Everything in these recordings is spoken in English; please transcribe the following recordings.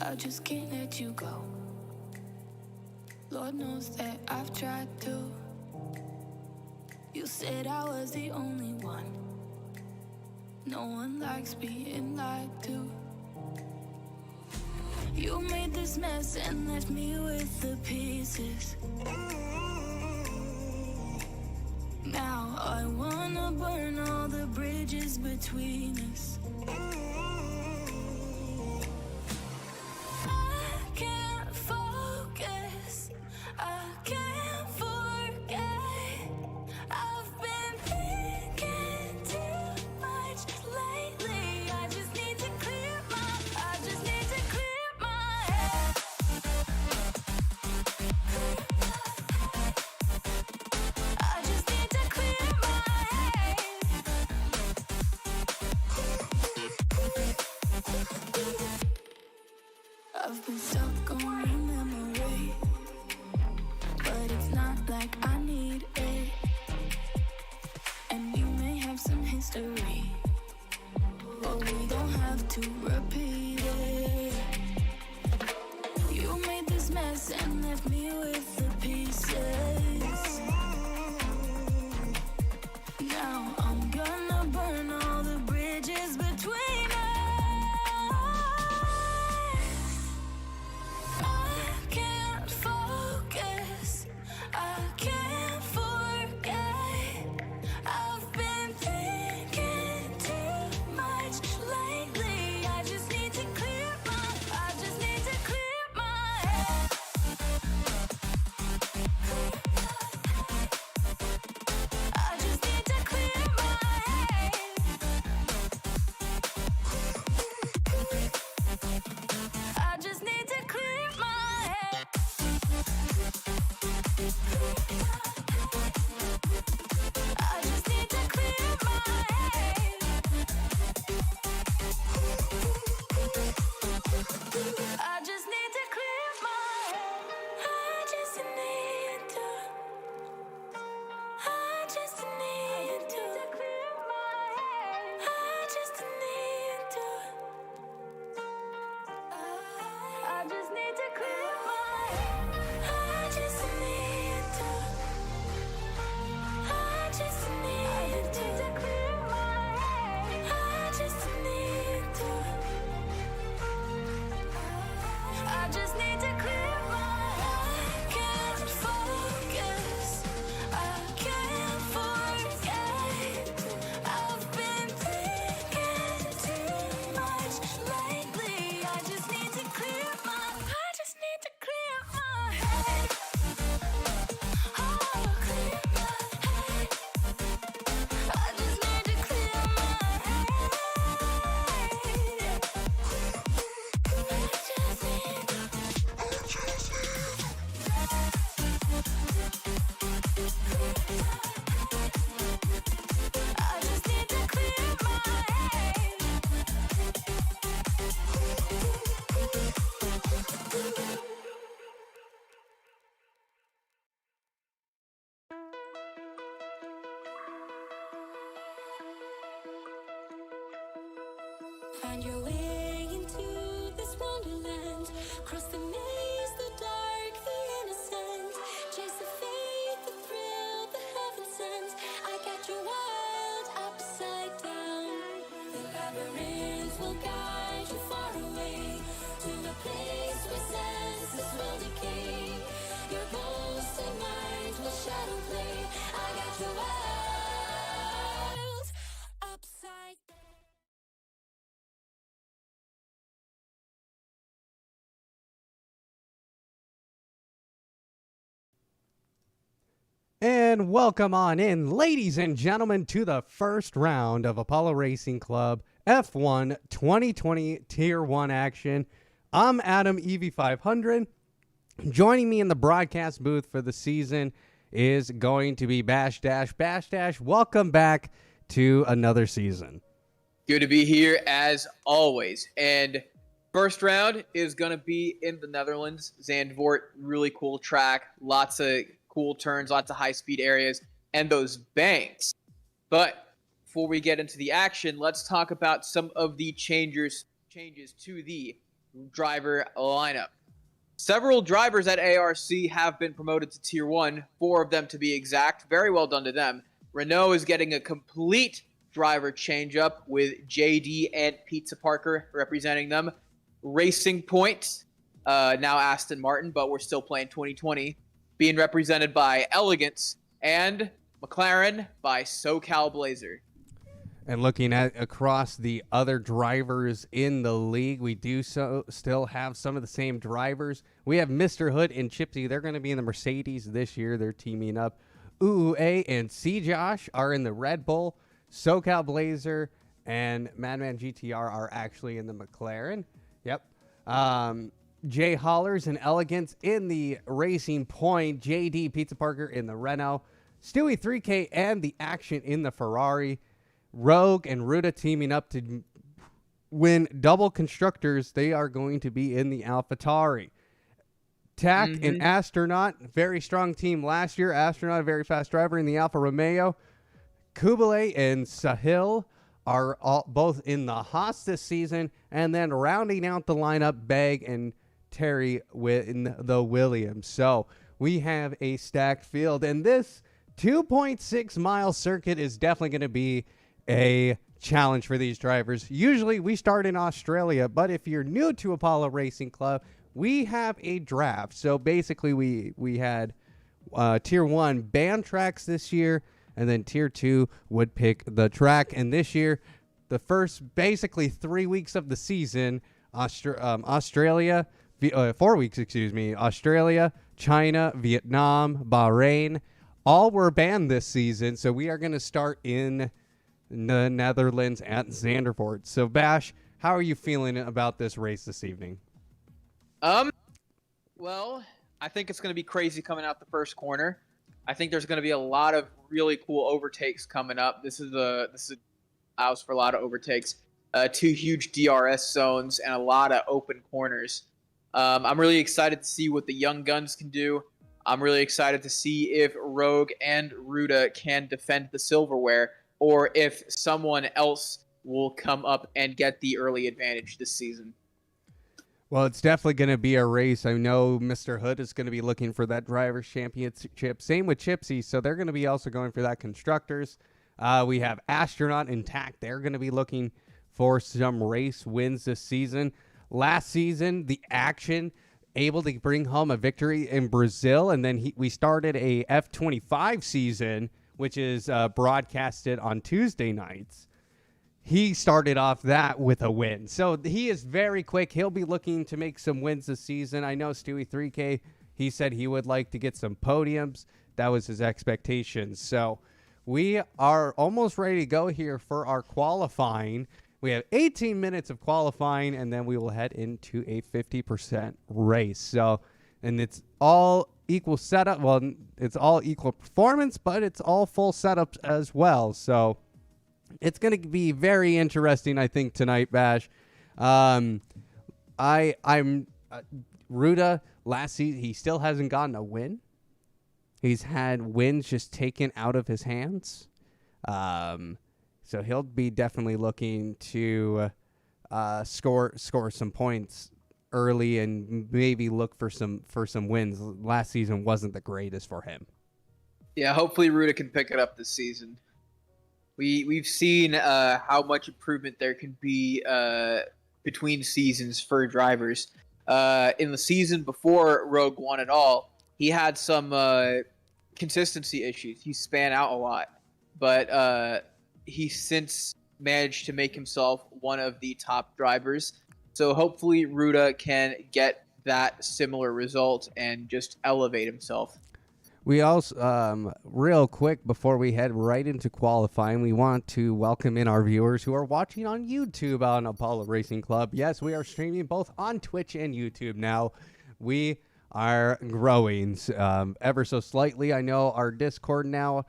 I just can't let you go. Lord knows that I've tried to. You said I was the only one. No one likes being lied to. You made this mess and left me with the pieces. Now I wanna burn all the bridges between us. I've been stuck on your memory, but it's not like I need it. And we may have some history, but we don't have to repeat it. You made this mess and left me with the pieces. Now I'm gonna burn all the bridges between us. Find your way into this wonderland. Cross the maze, the dark, the innocent. Chase the faith, the thrill, the heaven sent. I got you wild, upside down. The labyrinth will guide you far away to a place where senses will decay. Your ghostly mind will shadow And welcome on in, ladies and gentlemen, to the first round of Apollo Racing Club F1 2020 Tier 1 action. I'm Adam, EV500. Joining me in the broadcast booth for the season is going to be Bash Dash. Bash Dash, welcome back to another season. Good to be here as always. And first round is going to be in the Netherlands, Zandvoort. Really cool track, lots of cool turns, lots of high-speed areas, and those banks. But before we get into the action, let's talk about some of the changes to the driver lineup. Several drivers at ARC have been promoted to Tier 1, 4 of them to be exact. Very well done to them. Renault is getting a complete driver change-up with JD and Pizza Parker representing them. Racing Point, now Aston Martin, but we're still playing 2020, being represented by Elegance, and McLaren by SoCal Blazer. And looking at across the other drivers in the league, we do still have some of the same drivers. We have Mr. Hood and Chipsy. They're going to be in the Mercedes this year. They're teaming up. UUA and C. Josh are in the Red Bull. SoCal Blazer and Madman GTR are actually in the McLaren. Yep. Jay Hollers and Elegance in the Racing Point. JD Pizza Parker in the Renault. Stewie 3K and the Action in the Ferrari. Rogue and Ruda teaming up to win double constructors. They are going to be in the AlphaTauri. Tack and Astronaut, very strong team last year. Astronaut, a very fast driver in the Alfa Romeo. Kublai and Sahil are both in the Haas this season. And then rounding out the lineup, Begg and Terry in the Williams. So we have a stacked field. And this 2.6 mile circuit is definitely going to be a challenge for these drivers. Usually we start in Australia, but if you're new to Apollo Racing Club, we have a draft. So basically we had Tier 1 band tracks this year, and then Tier 2 would pick the track. And this year, the first basically 3 weeks of the season, Australia, 4 weeks, Australia, China, Vietnam, Bahrain, all were banned this season. So we are going to start in the Netherlands at Zandvoort. So Bash, how are you feeling about this race this evening? Well, I think it's going to be crazy coming out the first corner. I think there's going to be a lot of really cool overtakes coming up. This allows for a lot of overtakes. 2 huge DRS zones and a lot of open corners. I'm really excited to see what the young guns can do. I'm really excited to see if Rogue and Ruda can defend the silverware, or if someone else will come up and get the early advantage this season. Well, it's definitely going to be a race. I know Mr. Hood is going to be looking for that driver's championship. Same with Chipsy, so they're going to be also going for that constructors. We have Astronaut and Tack. They're going to be looking for some race wins this season. Last season, the Action able to bring home a victory in Brazil, and then we started a F25 season, which is broadcasted on Tuesday nights. He started off that with a win. So he is very quick. He'll be looking to make some wins this season. I know Stewie 3K, he said he would like to get some podiums. That was his expectation. So we are almost ready to go here for our qualifying. We have 18 minutes of qualifying, and then we will head into a 50% race. So, and it's all equal setup. Well, it's all equal performance, but it's all full setups as well. So it's going to be very interesting, I think, tonight, Bash. I'm Ruda last season. He still hasn't gotten a win. He's had wins just taken out of his hands. So he'll be definitely looking to score some points early and maybe look for some wins. Last season wasn't the greatest for him. Yeah, hopefully Ruda can pick it up this season. We've seen how much improvement there can be between seasons for drivers. In the season before Rogue won it all, he had some consistency issues. He span out a lot, but he's since managed to make himself one of the top drivers. So hopefully Ruda can get that similar result and just elevate himself. We also, real quick, before we head right into qualifying, we want to welcome in our viewers who are watching on YouTube on Apollo Racing Club. Yes, we are streaming both on Twitch and YouTube now. We are growing ever so slightly. I know our Discord now,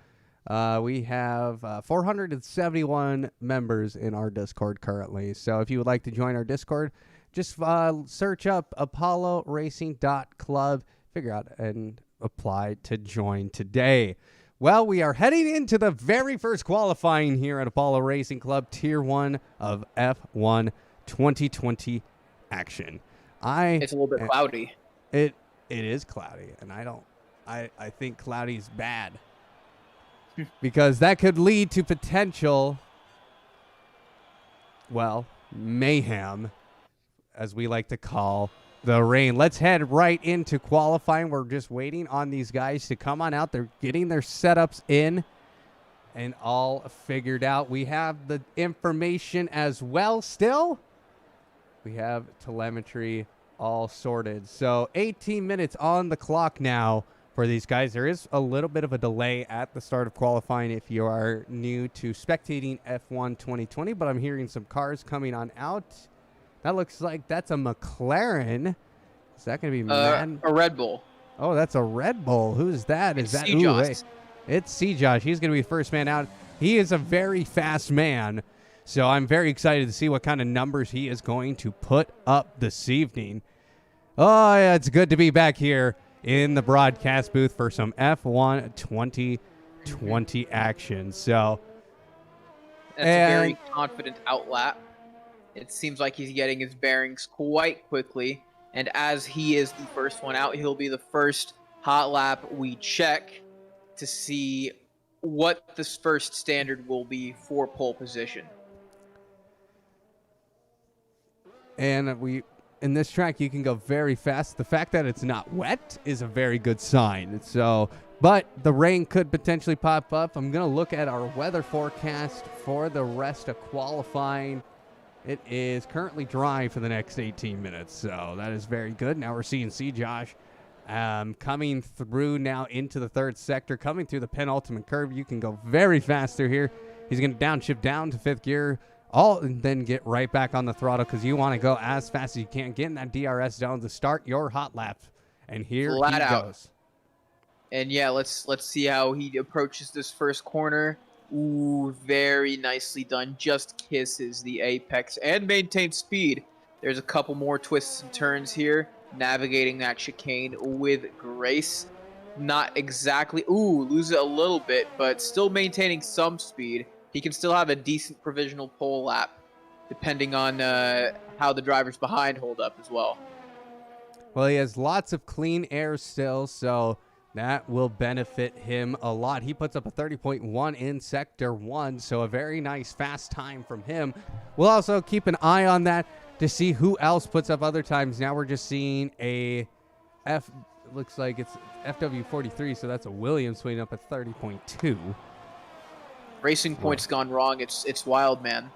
we have 471 members in our Discord currently. So if you would like to join our Discord, just search up apolloracing.club, figure out and apply to join today. Well, we are heading into the very first qualifying here at Apollo Racing Club, Tier 1 of F1 2020 action. It's a little bit cloudy. It is cloudy, and I think cloudy's bad because that could lead to potential, well, mayhem, as we like to call the rain. Let's head right into qualifying. We're just waiting on these guys to come on out. They're getting their setups in and all figured out. We have the information as well still. We have telemetry all sorted. So 18 minutes on the clock now for these guys. There is a little bit of a delay at the start of qualifying if you are new to spectating F1 2020, but I'm hearing some cars coming on out. That looks like that's a McLaren. Is that going to be a Red Bull? Oh, that's a Red Bull. Who's that? It's C-Josh. It's C-Josh. He's going to be the first man out. He is a very fast man, so I'm very excited to see what kind of numbers he is going to put up this evening. Oh, yeah, it's good to be back here in the broadcast booth for some F1 2020 action. So that's a very confident outlap. It seems like he's getting his bearings quite quickly. And as he is the first one out, he'll be the first hot lap we check to see what this first standard will be for pole position. And in this track, you can go very fast. The fact that it's not wet is a very good sign. So, but the rain could potentially pop up. I'm going to look at our weather forecast for the rest of qualifying. It is currently dry for the next 18 minutes, so that is very good. Now we're seeing C-Josh coming through now into the third sector, coming through the penultimate curve. You can go very fast through here. He's going to downshift down to fifth gear, and then get right back on the throttle because you want to go as fast as you can. Get in that DRS zone to start your hot lap, and here he goes. And yeah, let's see how he approaches this first corner. Ooh, very nicely done. Just kisses the apex and maintains speed. There's a couple more twists and turns here. Navigating that chicane with grace. Not exactly. Ooh, lose it a little bit, but still maintaining some speed. He can still have a decent provisional pole lap, depending on how the drivers behind hold up as well. Well, he has lots of clean air still, so that will benefit him a lot. He puts up a 30.1 in Sector 1, so a very nice fast time from him. We'll also keep an eye on that to see who else puts up other times. Now we're just seeing looks like it's FW43, so that's a Williams putting up a 30.2. Racing Point's gone wrong. It's wild, man.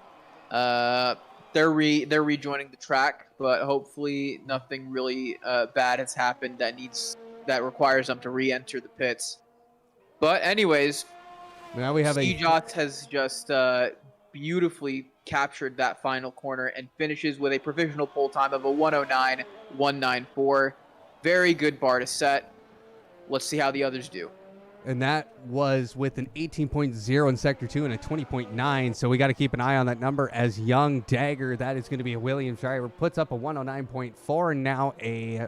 They're rejoining the track, but hopefully nothing really bad has happened that requires them to re-enter the pits. But anyways, now we have C-Josh has just beautifully captured that final corner and finishes with a provisional pole time of a 109.194. Very good bar to set. Let's see how the others do. And that was with an 18.0 in Sector 2 and a 20.9. So we got to keep an eye on that number as Young Dagger, that is going to be a Williams driver, puts up a 109.4. And now a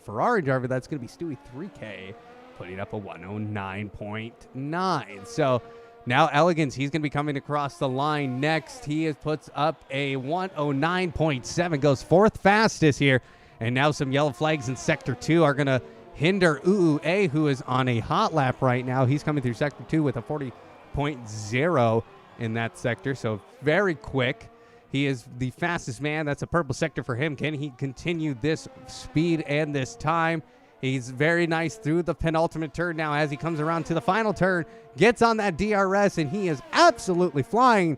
Ferrari driver, that's going to be Stewie 3K, putting up a 109.9. So now Elegance, he's going to be coming across the line next. He puts up a 109.7, goes fourth fastest here. And now some yellow flags in Sector 2 are going to hinder UUA, who is on a hot lap right now. He's coming through Sector 2 with a 40.0 in that sector, so very quick. He is the fastest man. That's a purple sector for him. Can he continue this speed and this time? He's very nice through the penultimate turn now as he comes around to the final turn, gets on that DRS, and he is absolutely flying.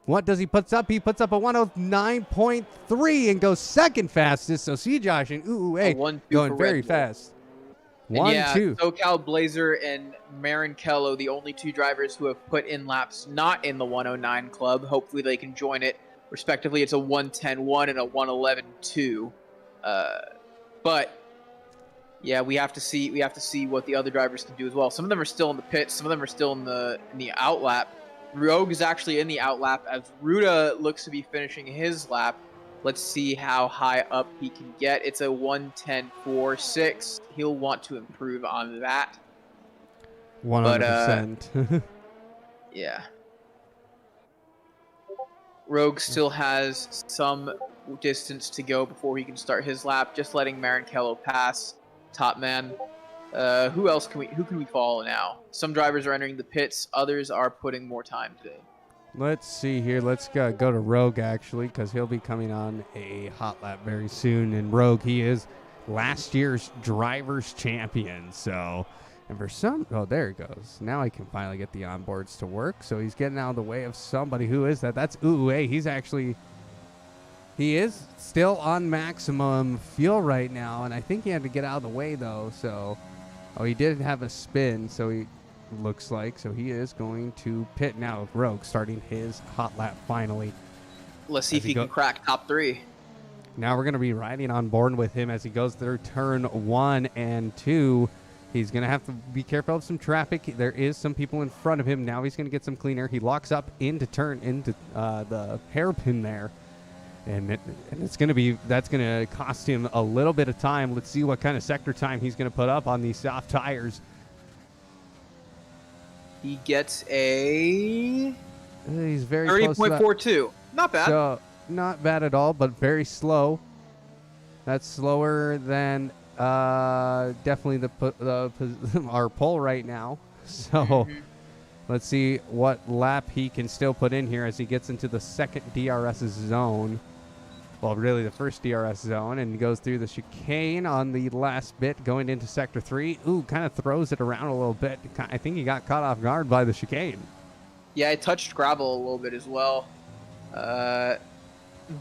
What does he puts up? He puts up a 109.3 and goes second fastest. So C-Josh and UUA going very fast. And 1, yeah, 2. SoCal Blazer and Marin Kello, the only two drivers who have put in laps not in the 109 club. Hopefully they can join it. Respectively, it's a 110-1 and a 111-2. But yeah, we have to see what the other drivers can do as well. Some of them are still in the pits. Some of them are still in the outlap. Rogue is actually in the outlap as Ruda looks to be finishing his lap. Let's see how high up he can get. It's a 110.46. He'll want to improve on that. 100%. Yeah. Rogue still has some distance to go before he can start his lap. Just letting Marinkello pass. Top man. Who can we follow now? Some drivers are entering the pits. Others are putting more time today. Let's see here. Let's go to Rogue, actually, because he'll be coming on a hot lap very soon. And Rogue, he is last year's driver's champion. So, and for some, oh, there he goes. Now I can finally get the onboards to work. So he's getting out of the way of somebody. Who is that? That's Uwe. He is still on maximum fuel right now. And I think he had to get out of the way, though. So, oh, he did have a spin. So he looks like. So he is going to pit now with Rogue starting his hot lap finally. Let's see if he can crack top 3. Now we're going to be riding on board with him as he goes through turn 1 and 2. He's going to have to be careful of some traffic. There is some people in front of him. Now he's going to get some clean air. He locks up into the hairpin there. And that's going to cost him a little bit of time. Let's see what kind of sector time he's going to put up on these soft tires. He gets a He's very 30.42. Not bad. So not bad at all, but very slow. That's slower than definitely our pole right now. So let's see what lap he can still put in here as he gets into the second DRS zone. Well, really the first DRS zone, and goes through the chicane on the last bit going into sector 3. Ooh, kind of throws it around a little bit. I think he got caught off guard by the chicane. Yeah, I touched gravel a little bit as well.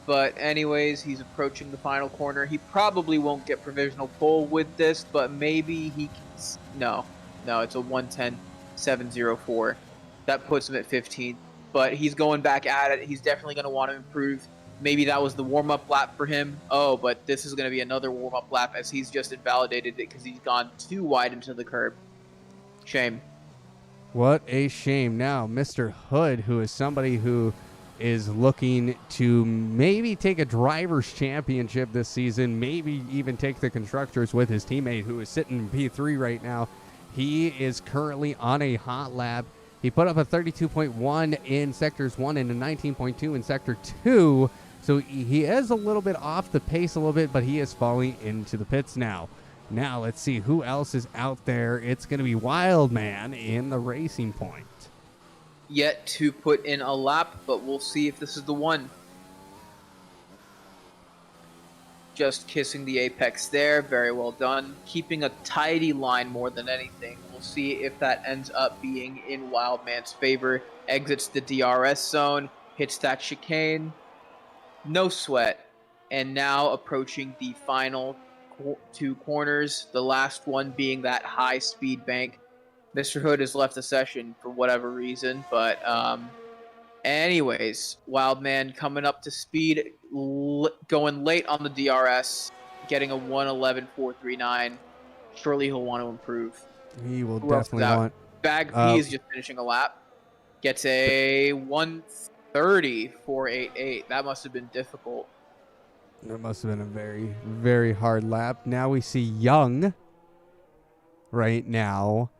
But anyways, he's approaching the final corner. He probably won't get provisional pole with this, but maybe he can. No, it's a 110.704. That puts him at 15th, but he's going back at it. He's definitely going to want to improve. Maybe that was the warm-up lap for him. Oh, but this is going to be another warm-up lap as he's just invalidated it because he's gone too wide into the curb. Shame. What a shame. Now, Mr. Hood, who is somebody who is looking to maybe take a driver's championship this season, maybe even take the constructors with his teammate who is sitting in P3 right now. He is currently on a hot lap. He put up a 32.1 in sectors 1 and a 19.2 in sector 2. So he is a little bit off the pace a little bit, but he is falling into the pits now. Now let's see who else is out there. It's going to be Wildman in the Racing Point. Yet to put in a lap, but we'll see if this is the one. Just kissing the apex there. Very well done. Keeping a tidy line more than anything. We'll see if that ends up being in Wildman's favor. Exits the DRS zone. Hits that chicane. No sweat. And now approaching the final 2 corners. The last one being that high-speed bank. Mr. Hood has left the session for whatever reason. But anyways, Wildman coming up to speed. Going late on the DRS. Getting a 111.439. Surely he'll want to improve. He will definitely want. Bag P is just finishing a lap. Gets a 130.488. That must have been difficult. That must have been a very, very hard lap. Now we see Young right now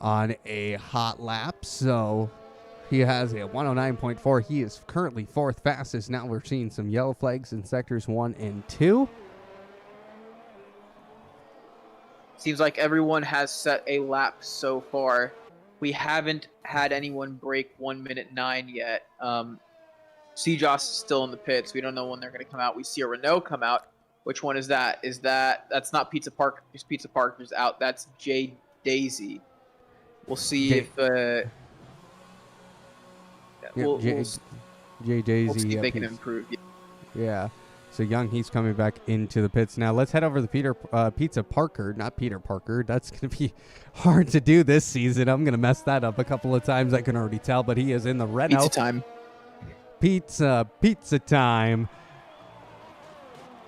on a hot lap. So he has a 109.4. He is currently 4th fastest. Now we're seeing some yellow flags in sectors 1 and 2. Seems like everyone has set a lap so far. We haven't had anyone break 1 minute 9 yet. CJOS is still in the pits. We don't know when they're going to come out. We see a Renault come out. Which one is that? That's not Pizza Park? Pizza Parker's out. That's J Daisy. We'll see if J Daisy. we'll see if they can improve. Yeah. So Young, he's coming back into the pits now. Let's head over to Pizza Parker, not Peter Parker. That's going to be hard to do this season. I'm going to mess that up a couple of times. I can already tell, but he is in the Renault. Pizza time. Pizza time.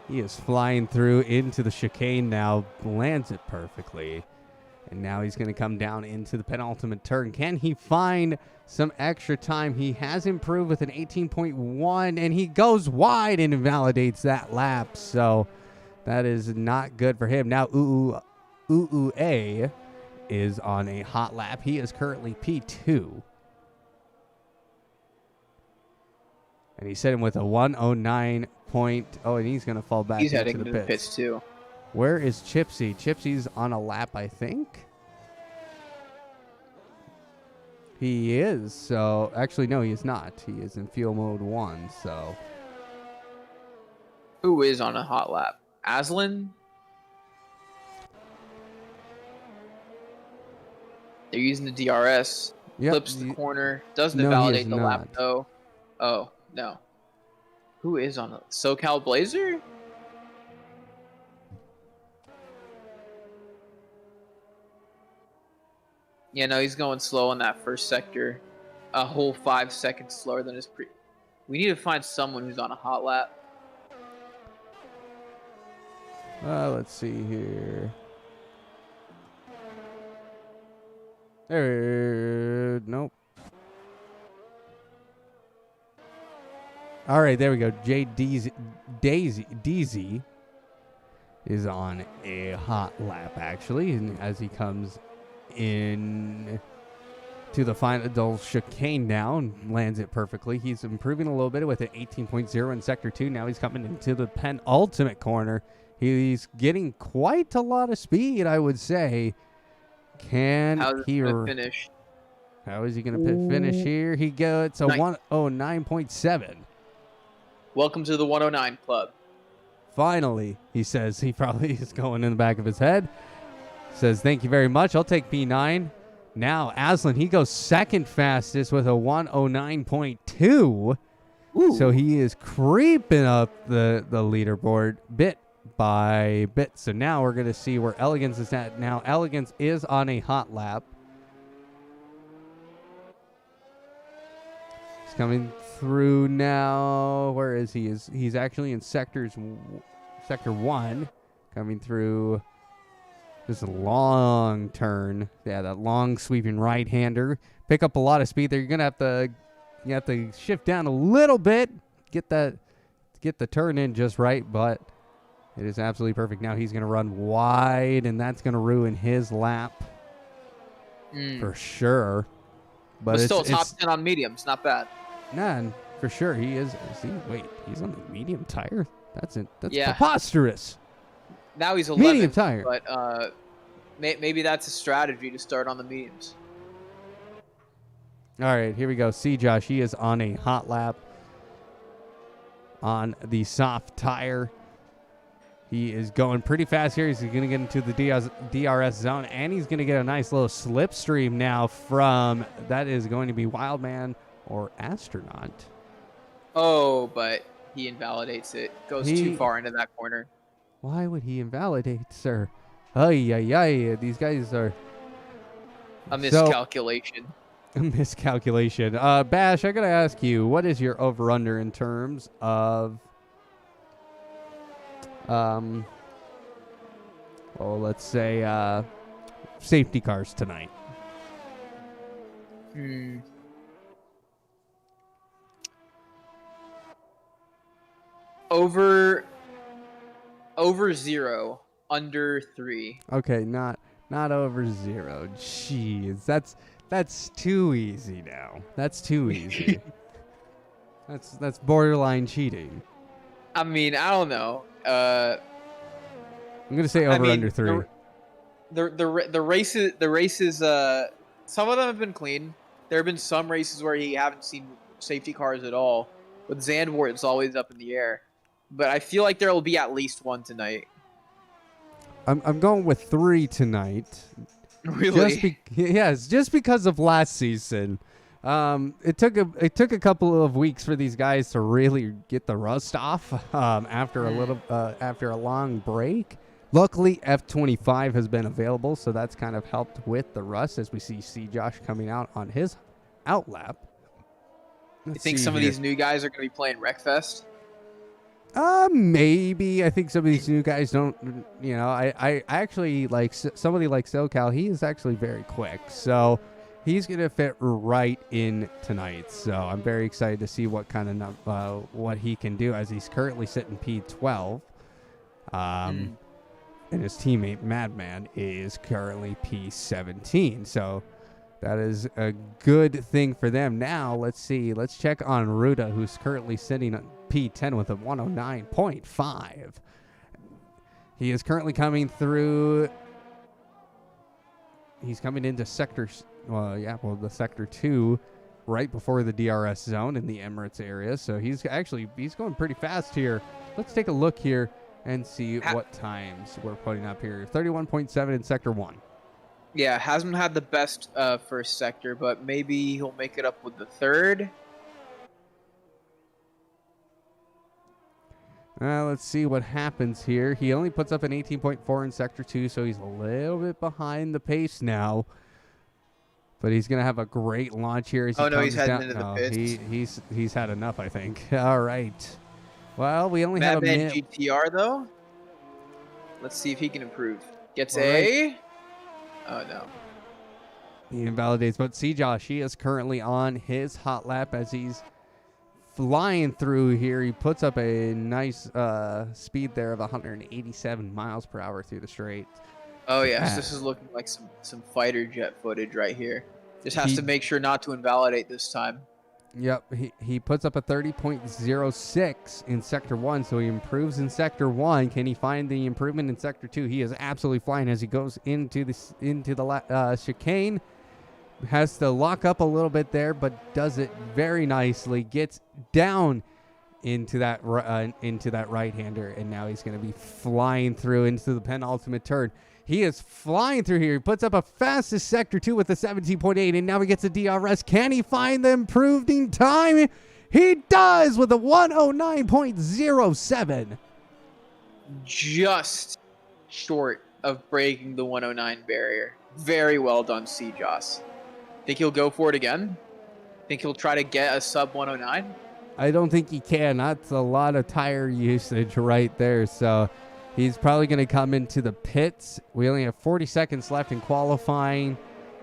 He is flying through into the chicane now, lands it perfectly. And now he's going to come down into the penultimate turn. Can he find some extra time? He has improved with an 18.1, and he goes wide and invalidates that lap. So that is not good for him. Now, A is on a hot lap. He is currently P2. And he's sitting with a 109 point. Oh, and he's going to fall back He's into heading the to pits. the pits, too. Where is Chipsy? Chipsy's on a lap, I think. He is. So, actually, no, he is not. He is in fuel mode 1, so. Who is on a hot lap? Aslan? They're using the DRS. Yep. Flips the corner. Doesn't No, he invalidate is the not. lap, though. Oh, no. Who is on a SoCal Blazer? Yeah, no, he's going slow in that first sector. A whole 5 seconds slower than his pre. We need to find someone who's on a hot lap. Let's see here. Nope. All right, there we go. Daisy is on a hot lap, actually, and as he comes in to the final chicane now and lands it perfectly. He's improving a little bit with an 18.0 in Sector 2. Now he's coming into the penultimate corner. He's getting quite a lot of speed, I would say. How's he going to finish? How is he going to finish here? He gets a 109.7. Welcome to the 109 Club. Finally, he says. He probably is going in the back of his head. Says, thank you very much. I'll take P9. Now, Aslan, he goes second fastest with a 109.2. So he is creeping up the leaderboard bit by bit. So now we're going to see where Elegance is at. Now, Elegance is on a hot lap. He's coming through now. Where is he? He's actually in Sector 1. Coming through this long turn. Yeah, that long sweeping right-hander. Pick up a lot of speed there. You're going to have to shift down a little bit. Get the turn in just right, but it is absolutely perfect. Now he's going to run wide, and that's going to ruin his lap for sure. But still top 10 on mediums. Not bad. Nah, for sure. He is. Wait, he's on the medium tire? That's Yeah. preposterous. Now he's 11. Medium tire. But maybe that's a strategy to start on the mediums. All right, here we go. See, Josh, he is on a hot lap on the soft tire. He is going pretty fast here. He's going to get into the DRS zone, and he's going to get a nice little slipstream now from, that is going to be Wildman or Astronaut. Oh, but he invalidates it. Goes too far into that corner. Why would he invalidate, sir? Ay. These guys are... A miscalculation. A miscalculation. Bash, I got to ask you, what is your over-under in terms of... well, let's say safety cars tonight? Over 0, under 3. Okay, not over 0. Jeez, that's too easy now. That's too easy. that's borderline cheating. I mean, I don't know. I'm gonna say over under 3. The races. Some of them have been clean. There have been some races where you haven't seen safety cars at all. With Zandvoort, it's always up in the air. But I feel like there will be at least one tonight. I'm going with 3 tonight. Really? Yes, just because of last season. It took a couple of weeks for these guys to really get the rust off after a long break. Luckily, F25 has been available, so that's kind of helped with the rust as we see Josh coming out on his out lap. You think some of these new guys are going to be playing Wreckfest? Maybe. I think some of these new guys don't, I actually like somebody like SoCal. He is actually very quick. So he's going to fit right in tonight. So I'm very excited to see what kind of, what he can do as he's currently sitting P12. And his teammate Madman is currently P17. So that is a good thing for them. Now, let's see. Let's check on Ruda, who's currently sitting on P10 with a 109.5. He is currently coming through. He's coming into the Sector 2 right before the DRS zone in the Emirates area. So he's going pretty fast here. Let's take a look here and see what times we're putting up here. 31.7 in Sector 1. Yeah, hasn't had the best first sector, but maybe he'll make it up with the third. Let's see what happens here. He only puts up an 18.4 in Sector 2, so he's a little bit behind the pace now. But he's going to have a great launch here. As he's heading into the pits. He's had enough, I think. All right. Well, we only have a Madman minute. GTR, though. Let's see if he can improve. Gets Oh, no. He invalidates. But see, Josh, he is currently on his hot lap as he's flying through here. He puts up a nice speed there of 187 miles per hour through the straight. Oh, yeah. So this is looking like some fighter jet footage right here. Just has to make sure not to invalidate this time. Yep, he puts up a 30.06 in Sector 1, so he improves in Sector 1. Can he find the improvement in Sector 2? He is absolutely flying as he goes into the chicane. Has to lock up a little bit there, but does it very nicely. Gets down into that right-hander, and now he's going to be flying through into the penultimate turn. He is flying through here. He puts up a fastest Sector 2 with a 17.8, and now he gets a DRS. Can he find the improving time? He does with a 109.07. Just short of breaking the 109 barrier. Very well done, C-Joss. Think he'll go for it again? Think he'll try to get a sub 109? I don't think he can. That's a lot of tire usage right there, so he's probably going to come into the pits. We only have 40 seconds left in qualifying.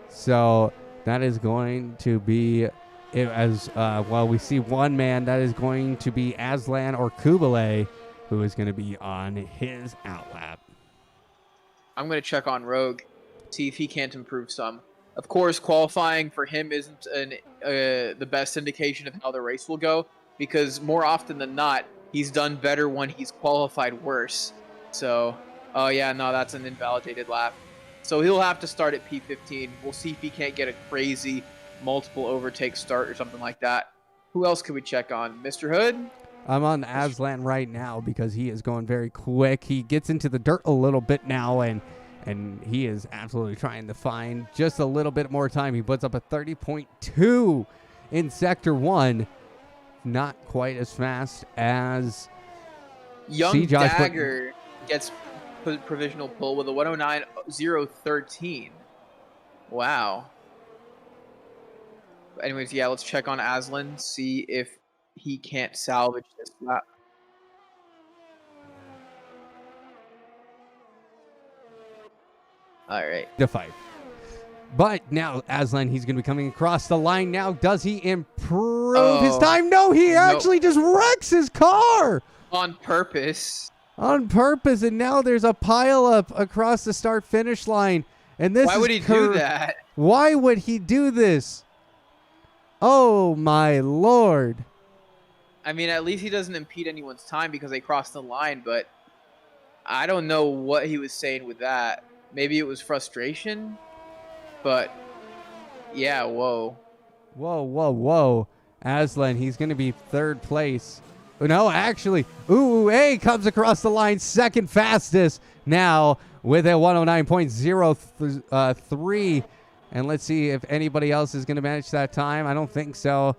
So that is going to be, we see one man. That is going to be Aslan or Kubale, who is going to be on his outlap. I'm going to check on Rogue, see if he can't improve some. Of course, qualifying for him isn't the best indication of how the race will go, because more often than not, he's done better when he's qualified worse. So, that's an invalidated lap. So he'll have to start at P15. We'll see if he can't get a crazy multiple overtake start or something like that. Who else can we check on? Mr. Hood? I'm on Aslan right now because he is going very quick. He gets into the dirt a little bit now, and he is absolutely trying to find just a little bit more time. He puts up a 30.2 in Sector 1. Not quite as fast as Young Dagger gets provisional pull with a 109.013. Wow. Anyways, let's check on Aslan, see if he can't salvage this lap. All right. The fight. But now Aslan, he's going to be coming across the line now. Does he improve his time? No, he actually just wrecks his car. On purpose. On purpose, and now there's a pileup across the start-finish line. And this Why would he do that? Why would he do this? Oh, my Lord. I mean, at least he doesn't impede anyone's time because they crossed the line, but I don't know what he was saying with that. Maybe it was frustration, but yeah, whoa. Whoa. Aslan, he's going to be third place. No, actually, comes across the line, second fastest now with a 109.03. And let's see if anybody else is going to manage that time. I don't think so.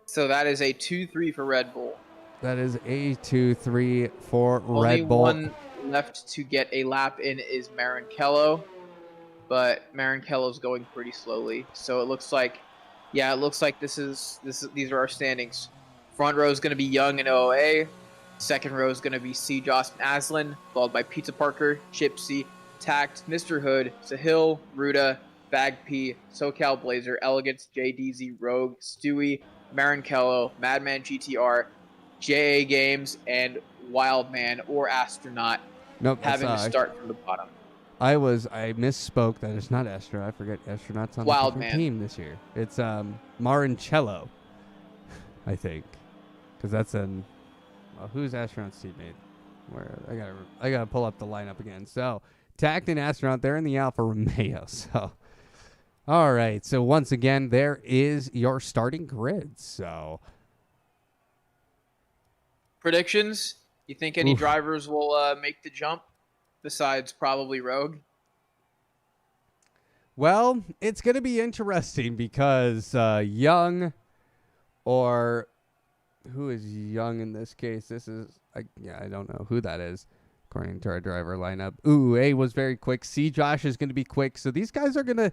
So that is a 2-3 for Red Bull. That is a 2-3 for Only Red Bull. one left to get a lap in is Maranello, but Maranello's going pretty slowly. So it looks like, these are our standings. Front row is going to be Young and OA. Second row is going to be C. Joss and Aslan, followed by Pizza Parker, Chipsy, Tact, Mr. Hood, Sahil, Ruda, Bag P, SoCal Blazer, Elegance, JDZ, Rogue, Stewie, Maranello, Madman GTR, JA Games, and Wildman or Astronaut having to start from the bottom. I misspoke. That is not Astronaut. I forget Astronaut's on the different team this year. It's Maranello, I think, because that's who's Astronaut's teammate? Where I gotta pull up the lineup again. So Tact and Astronaut, they're in the Alfa Romeo. So all right. So once again, there is your starting grid. So predictions? You think any drivers will make the jump besides probably Rogue? Well, it's going to be interesting because Young, or who is Young in this case? This is, I don't know who that is according to our driver lineup. A was very quick. C. Josh is going to be quick. So these guys are going to,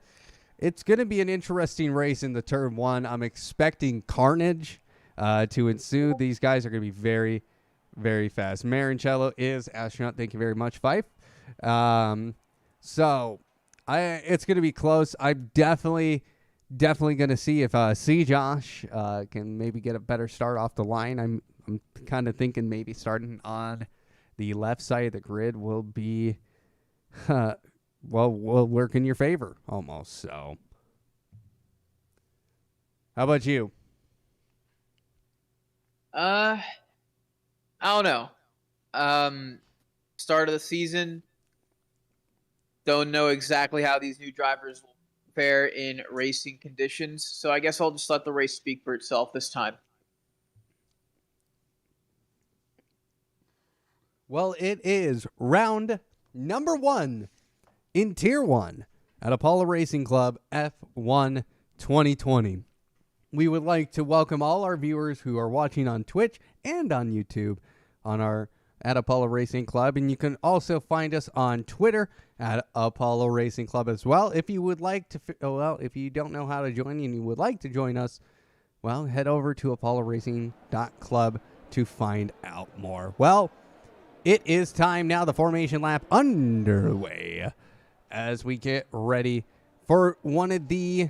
it's going to be an interesting race in the turn one. I'm expecting carnage to ensue. These guys are going to be very, very fast. Maranello is Astronaut. Thank you very much, Fife. So it's going to be close. I'm definitely going to see if C. Josh can maybe get a better start off the line. I'm kind of thinking maybe starting on the left side of the grid will be, will work in your favor almost. So, how about you? I don't know. Start of the season. Don't know exactly how these new drivers will fare in racing conditions. So I guess I'll just let the race speak for itself this time. Well, it is round number 1 in Tier 1 at Apollo Racing Club F1 2020. We would like to welcome all our viewers who are watching on Twitch and on YouTube on our at Apollo Racing Club, and you can also find us on Twitter at Apollo Racing Club as well. If you would like to, if you don't know how to join and you would like to join us, well, head over to apolloracing.club to find out more. Well, it is time now. The formation lap underway as we get ready for one of the,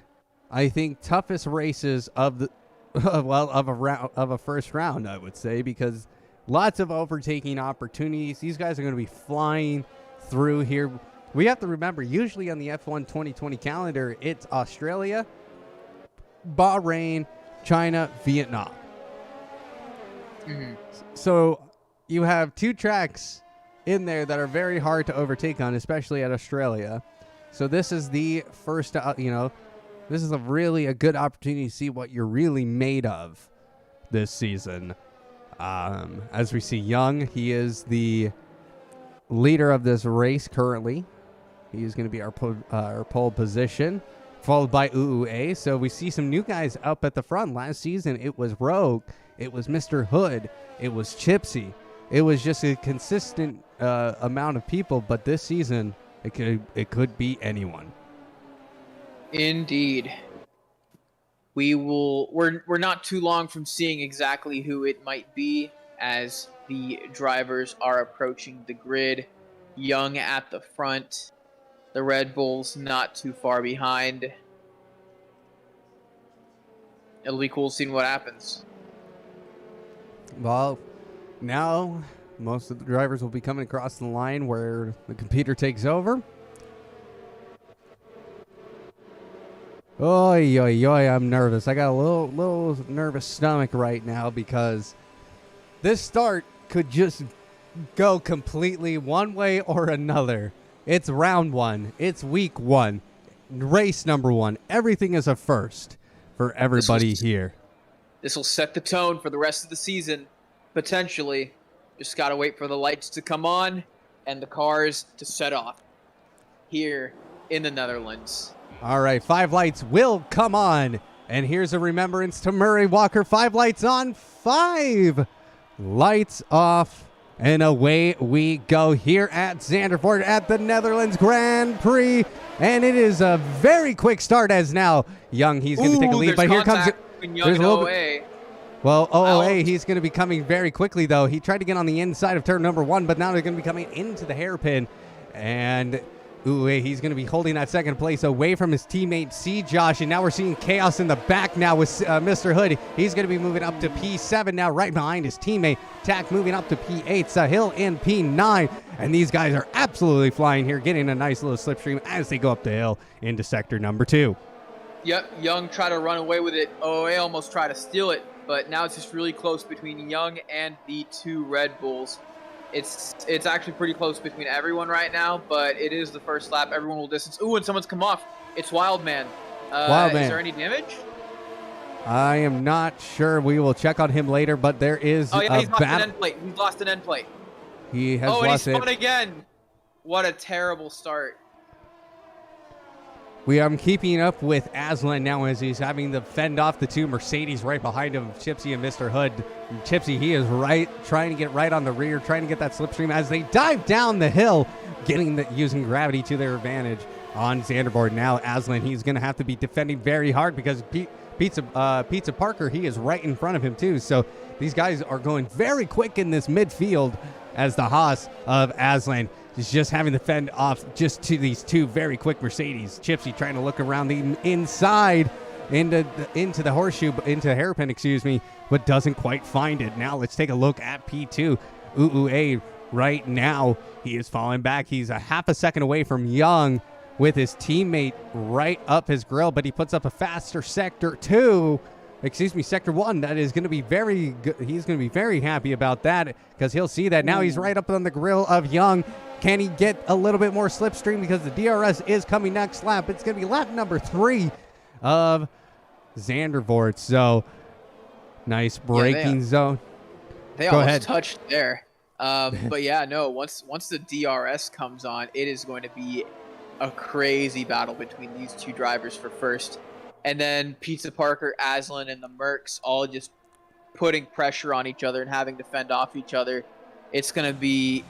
I think, toughest races of the of a first round, I would say, because lots of overtaking opportunities. These guys are going to be flying through here. We have to remember, usually on the F1 2020 calendar, it's Australia, Bahrain, China, Vietnam. Mm-hmm. So you have 2 tracks in there that are very hard to overtake on, especially at Australia. So this is the first, this is really a good opportunity to see what you're really made of this season. As we see Young, he is the leader of this race currently. He is going to be our pole position, followed by UUA. So we see some new guys up at the front. Last season, it was Rogue. It was Mr. Hood. It was Chipsy. It was just a consistent amount of people. But this season, it could be anyone. Indeed. We're not too long from seeing exactly who it might be as the drivers are approaching the grid. Young at the front, the Red Bulls not too far behind. It'll be cool seeing what happens. Well, now most of the drivers will be coming across the line where the computer takes over. Oy, I'm nervous. I got a little nervous stomach right now because this start could just go completely one way or another. It's round 1. It's week 1. Race number 1. Everything is a first for everybody here. This will set the tone for the rest of the season, potentially. Just got to wait for the lights to come on and the cars to set off here in the Netherlands. All right, 5 lights will come on. And here's a remembrance to Murray Walker. 5 lights on, 5 lights off. And away we go here at Zandvoort at the Netherlands Grand Prix. And it is a very quick start as now Young, he's going to take a lead. But here comes Young and OA. Well, OOA, he's going to be coming very quickly, though. He tried to get on the inside of turn number 1, but now they're going to be coming into the hairpin. And OOA, he's going to be holding that second place away from his teammate C. Josh. And now we're seeing chaos in the back now with Mr. Hood. He's going to be moving up to P7 now, right behind his teammate. Tack moving up to P8, Sahil in P9. And these guys are absolutely flying here, getting a nice little slipstream as they go up the hill into sector number 2. Yep, Young tried to run away with it. OA almost tried to steal it. But now it's just really close between Young and the 2 Red Bulls. It's actually pretty close between everyone right now, but it is the first lap. Everyone will distance. Ooh, and someone's come off. It's Wildman. Is there any damage? I am not sure. We will check on him later, but there is he's lost an end plate. He's lost an end plate. He has lost it. And he spun again. What a terrible start. I'm keeping up with Aslan now as he's having to fend off the 2 Mercedes right behind him, Chipsy and Mr. Hood. And Chipsy, he is trying to get right on the rear, trying to get that slipstream as they dive down the hill, using gravity to their advantage on Zandvoort. Now Aslan, he's going to have to be defending very hard because Pizza Parker, he is right in front of him too. So these guys are going very quick in this midfield as the Haas of Aslan is just having to fend off just to these 2 very quick Mercedes. Chipsy trying to look around the inside into the horseshoe, into the hairpin, but doesn't quite find it. Now let's take a look at P2. UUA right now, he is falling back. He's a half a second away from Young with his teammate right up his grill, but he puts up a faster sector 1. That is going to be very good. He's going to be very happy about that because he'll see that now he's right up on the grill of Young. Can he get a little bit more slipstream because the DRS is coming next lap? It's going to be lap number 3 of Zandvoort. So nice braking zone. They Go almost ahead. touched there. But yeah, no, once the DRS comes on, it is going to be a crazy battle between these 2 drivers for first. And then Pizza Parker, Aslan, and the Mercs all just putting pressure on each other and having to fend off each other. It's going to be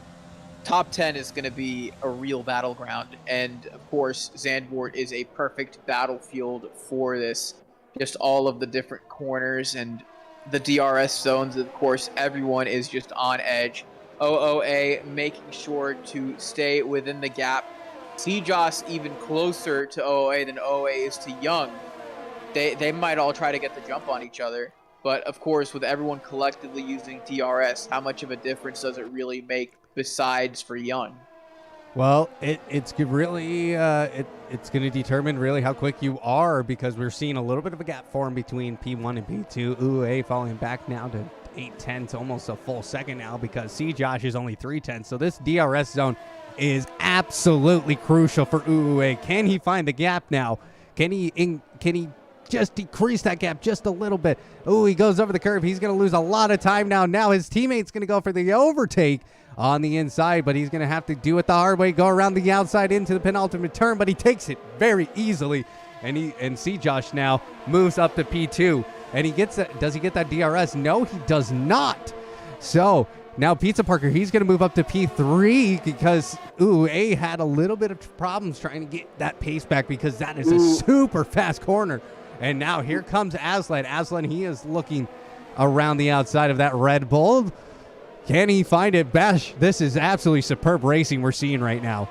top 10 is going to be a real battleground. And of course, Zandvoort is a perfect battlefield for this. Just all of the different corners and the DRS zones. Of course, everyone is just on edge. OOA making sure to stay within the gap. C-Joss even closer to OOA than OOA is to Young. They might all try to get the jump on each other. But of course, with everyone collectively using DRS, how much of a difference does it really make besides for Young? Well, it's really it's going to determine really how quick you are because we're seeing a little bit of a gap form between P1 and P2. UA falling back now to 8/10, almost a full second now because C-Josh is only 3/10. So this DRS zone is absolutely crucial for UA. Can he find the gap now? Can he just decrease that gap just a little bit? Oh, he goes over the curve. He's going to lose a lot of time now. Now his teammate's going to go for the overtake on the inside, but he's going to have to do it the hard way, go around the outside into the penultimate turn, but he takes it very easily. And C-Josh now moves up to P2, and he gets that. Does he get that DRS? No, he does not. So now Pizza Parker, he's going to move up to P3 because A had a little bit of problems trying to get that pace back because that is a super fast corner. And now here comes Aslan. Aslan, he is looking around the outside of that Red Bull. Can he find it? Bash, this is absolutely superb racing we're seeing right now.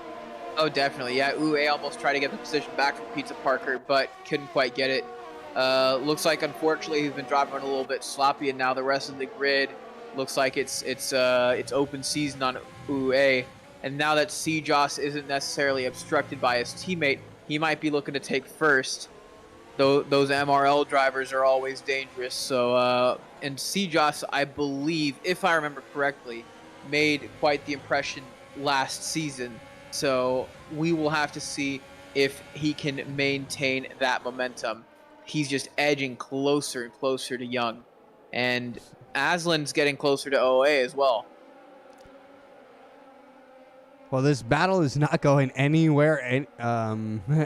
Oh, definitely. Yeah, UA almost tried to get the position back from Pizza Parker, but couldn't quite get it. Looks like, unfortunately, he's been driving a little bit sloppy, and now the rest of the grid looks like it's open season on UA. And now that C-Joss isn't necessarily obstructed by his teammate, he might be looking to take first. Those MRL drivers are always dangerous. So, and C-Joss, I believe, if I remember correctly, made quite the impression last season. So we will have to see if he can maintain that momentum. He's just edging closer and closer to Young. And Aslan's getting closer to OA as well. Well, this battle is not going anywhere,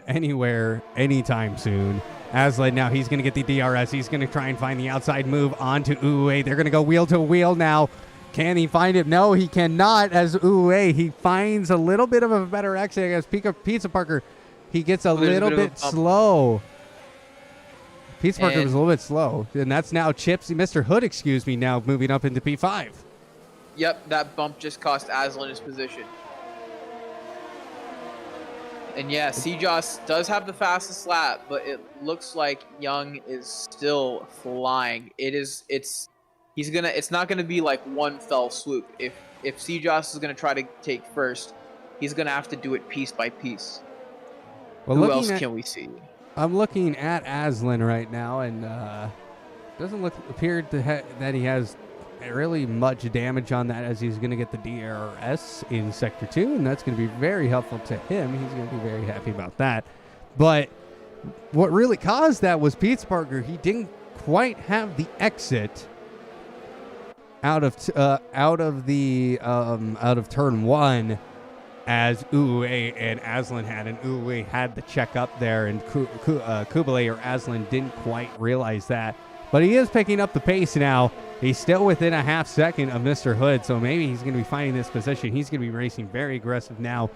anywhere anytime soon. Aslan now, he's going to get the DRS. He's going to try and find the outside move onto Uwe. They're going to go wheel to wheel now. Can he find it? No, he cannot. As Uwe, he finds a little bit of a better exit. I guess Pizza Parker, he gets a little bit slow. Pizza Parker was a little bit slow. And that's now Mr. Hood, excuse me, now moving up into P5. Yep, that bump just cost Aslan his position. And yeah, Seajoss does have the fastest lap, but it looks like Young is still flying. It's not gonna be like one fell swoop. If Seajoss is gonna try to take first, he's gonna have to do it piece by piece. Well, who else can we see? I'm looking at Aslan right now, and doesn't appear that he has really much damage on that, as he's going to get the DRS in Sector 2, and that's going to be very helpful to him. He's going to be very happy about that. But what really caused that was Pizza Parker. He didn't quite have the exit out of turn 1 as Uwe and Aslan had, and Uwe had the check up there, and Kubale or Aslan didn't quite realize that. But he is picking up the pace now. He's still within a half second of Mr. Hood, so maybe he's going to be finding this position. He's going to be racing very aggressive now.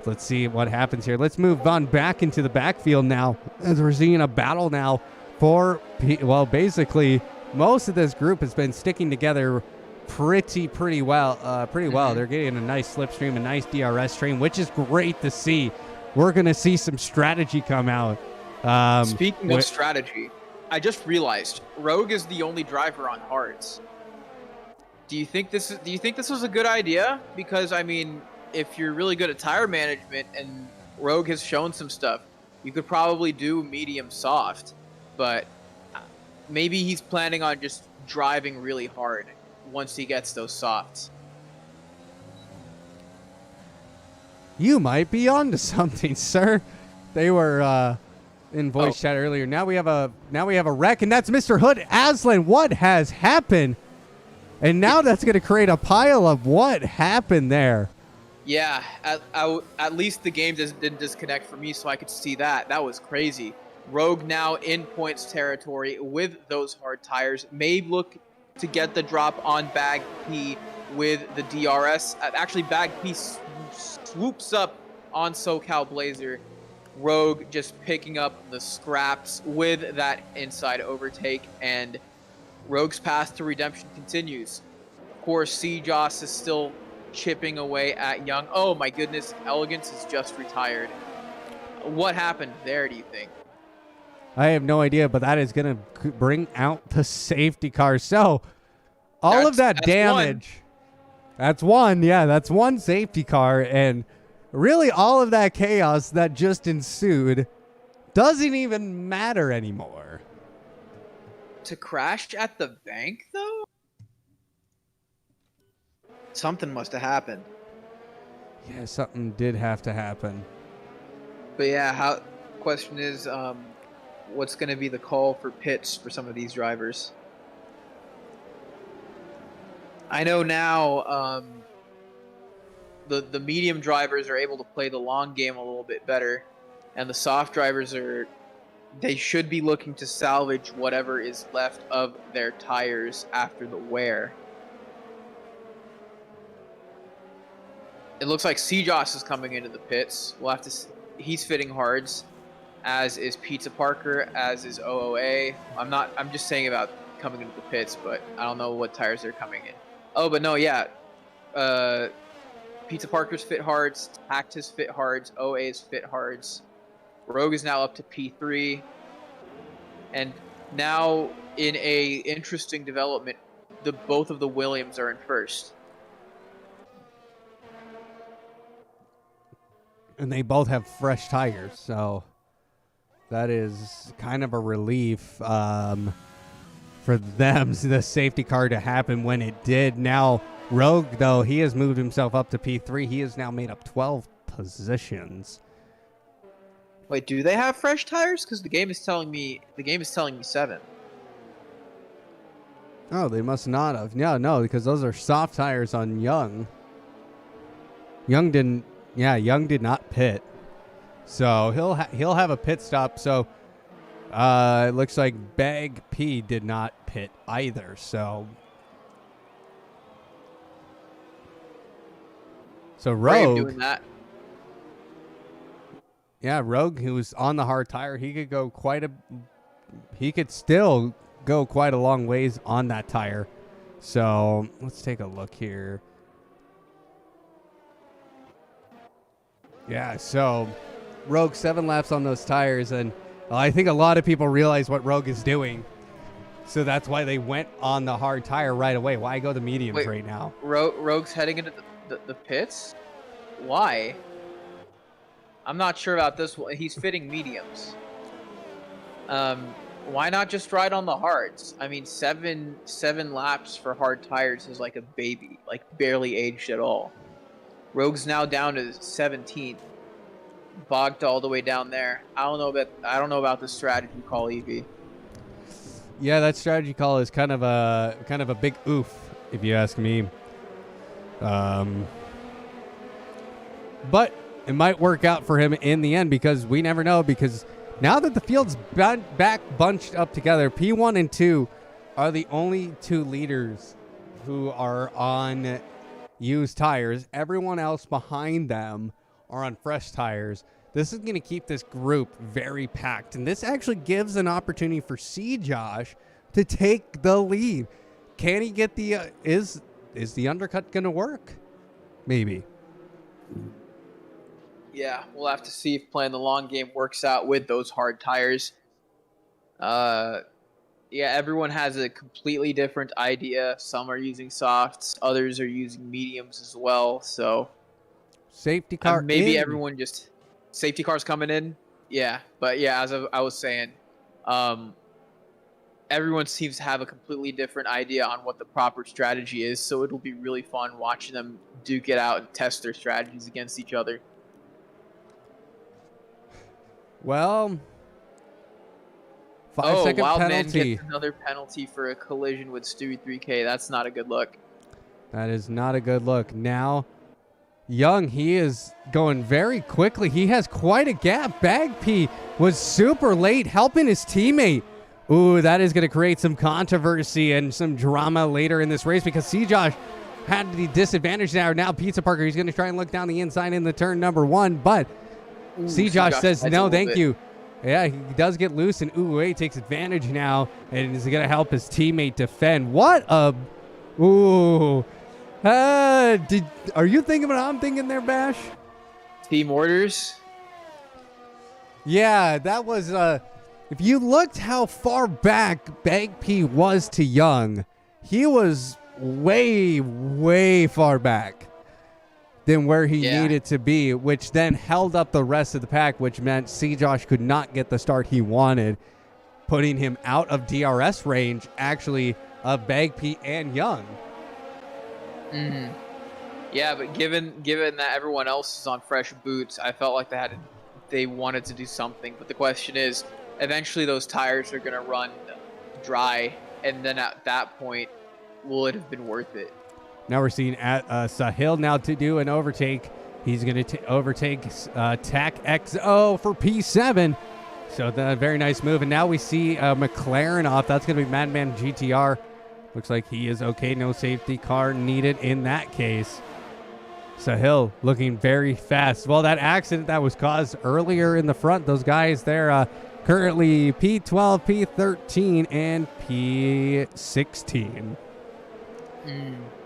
Let's see what happens here. Let's move on back into the backfield now, as we're seeing a battle now for, well, basically, most of this group has been sticking together pretty well. They're getting a nice slipstream, a nice DRS train, which is great to see. We're going to see some strategy come out. Speaking of strategy, I just realized Rogue is the only driver on hards. Do you think this was a good idea? Because I mean, if you're really good at tire management and Rogue has shown some stuff, you could probably do medium soft, but maybe he's planning on just driving really hard once he gets those softs. You might be onto something, sir. They were in voice chat earlier. Now we have a wreck, and that's Mr. Hood. Aslan, what has happened? And now that's going to create a pile of what happened there. Yeah, at least the game didn't disconnect for me, so I could see that. That was crazy. Rogue now in points territory with those hard tires. May look to get the drop on Bag P with the DRS. Actually, Bag P swoops up on SoCal Blazer. Rogue just picking up the scraps with that inside overtake, and Rogue's path to redemption continues. Of course, Seajoss is still chipping away at Young. Oh my goodness, Elegance is just retired. What happened there, do you think? I have no idea, but that is going to bring out the safety car. So, all of that damage, that's one safety car, and really all of that chaos that just ensued doesn't even matter anymore. To crash at the bank, though? Something must have happened. Yeah, something did have to happen. But yeah, question is, what's going to be the call for pits for some of these drivers? I know now the medium drivers are able to play the long game a little bit better, and the soft drivers they should be looking to salvage whatever is left of their tires after the wear. It looks like Seajoss is coming into the pits. We'll have to see. He's fitting hards, as is Pizza Parker, as is OOA. I'm just saying about coming into the pits, but I don't know what tires they're coming in. Oh, but no, yeah. Pizza Parker's fit hards, Tactus fit hards, OA's fit hards. Rogue is now up to P3. And now in a interesting development, both of the Williams are in first. And they both have fresh tires, so that is kind of a relief for them, the safety car to happen when it did. Now, Rogue, though, he has moved himself up to P3. He has now made up 12 positions. Wait, do they have fresh tires? Because the game is telling me 7. Oh, they must not have. Yeah, no, because those are soft tires on Young. Young didn't. Yeah, Young did not pit, so he'll have a pit stop. So it looks like Bag P did not pit either. So Brave Rogue doing that. Yeah, Rogue, who was on the hard tire, he could still go quite a long ways on that tire. So let's take a look here. Yeah, so Rogue 7 laps on those tires, and I think a lot of people realize what Rogue is doing. So that's why they went on the hard tire right away. Why go the mediums right now? Rogue's heading into the pits? Why? I'm not sure about this one. He's fitting mediums. Why not just ride on the hards? I mean, seven laps for hard tires is like a baby, like barely aged at all. Rogue's now down to 17th, bogged all the way down there. I don't know about the strategy call, Evie. Yeah, that strategy call is kind of a big oof, if you ask me. But it might work out for him in the end, because we never know, because now that the field's back bunched up together, P1 and 2 are the only 2 leaders who are on used tires. Everyone else behind them are on fresh tires. This is going to keep this group very packed, and this actually gives an opportunity for C. Josh to take the lead. Can he get the is the undercut going to work? Maybe. Yeah, we'll have to see if playing the long game works out with those hard tires. Yeah, everyone has a completely different idea. Some are using softs, others are using mediums as well. So safety car. Maybe everyone just safety cars coming in. Yeah, but yeah, as I was saying, everyone seems to have a completely different idea on what the proper strategy is. So it'll be really fun watching them duke it out and test their strategies against each other. Well, 5-second penalty. Gets another penalty for a collision with Stewie 3K. That's not a good look. That is not a good look. Now, Young, he is going very quickly. He has quite a gap. Bag P was super late helping his teammate. Ooh, that is going to create some controversy and some drama later in this race, because C. Josh had the disadvantage there. Now Pizza Parker, he's going to try and look down the inside in the turn number 1, but C. Josh says, no, thank you. Yeah, he does get loose, and Uwe takes advantage now and is going to help his teammate defend. What a... Ooh. Are you thinking what I'm thinking there, Bash? Team orders? Yeah, that was... if you looked how far back Bag P was to Young, he was way, way far back than where he needed to be, which then held up the rest of the pack, which meant C. Josh could not get the start he wanted, putting him out of DRS range, actually, of Bag P and Young. Mm-hmm. Yeah, but given that everyone else is on fresh boots, I felt like they wanted to do something. But the question is, eventually those tires are going to run dry, and then at that point, will it have been worth it? Now we're seeing Sahil now to do an overtake. He's going to overtake TAC XO for P7. So a very nice move. And now we see McLaren off. That's going to be Madman GTR. Looks like he is okay. No safety car needed in that case. Sahil looking very fast. Well, that accident that was caused earlier in the front, those guys there currently P12, P13, and P16.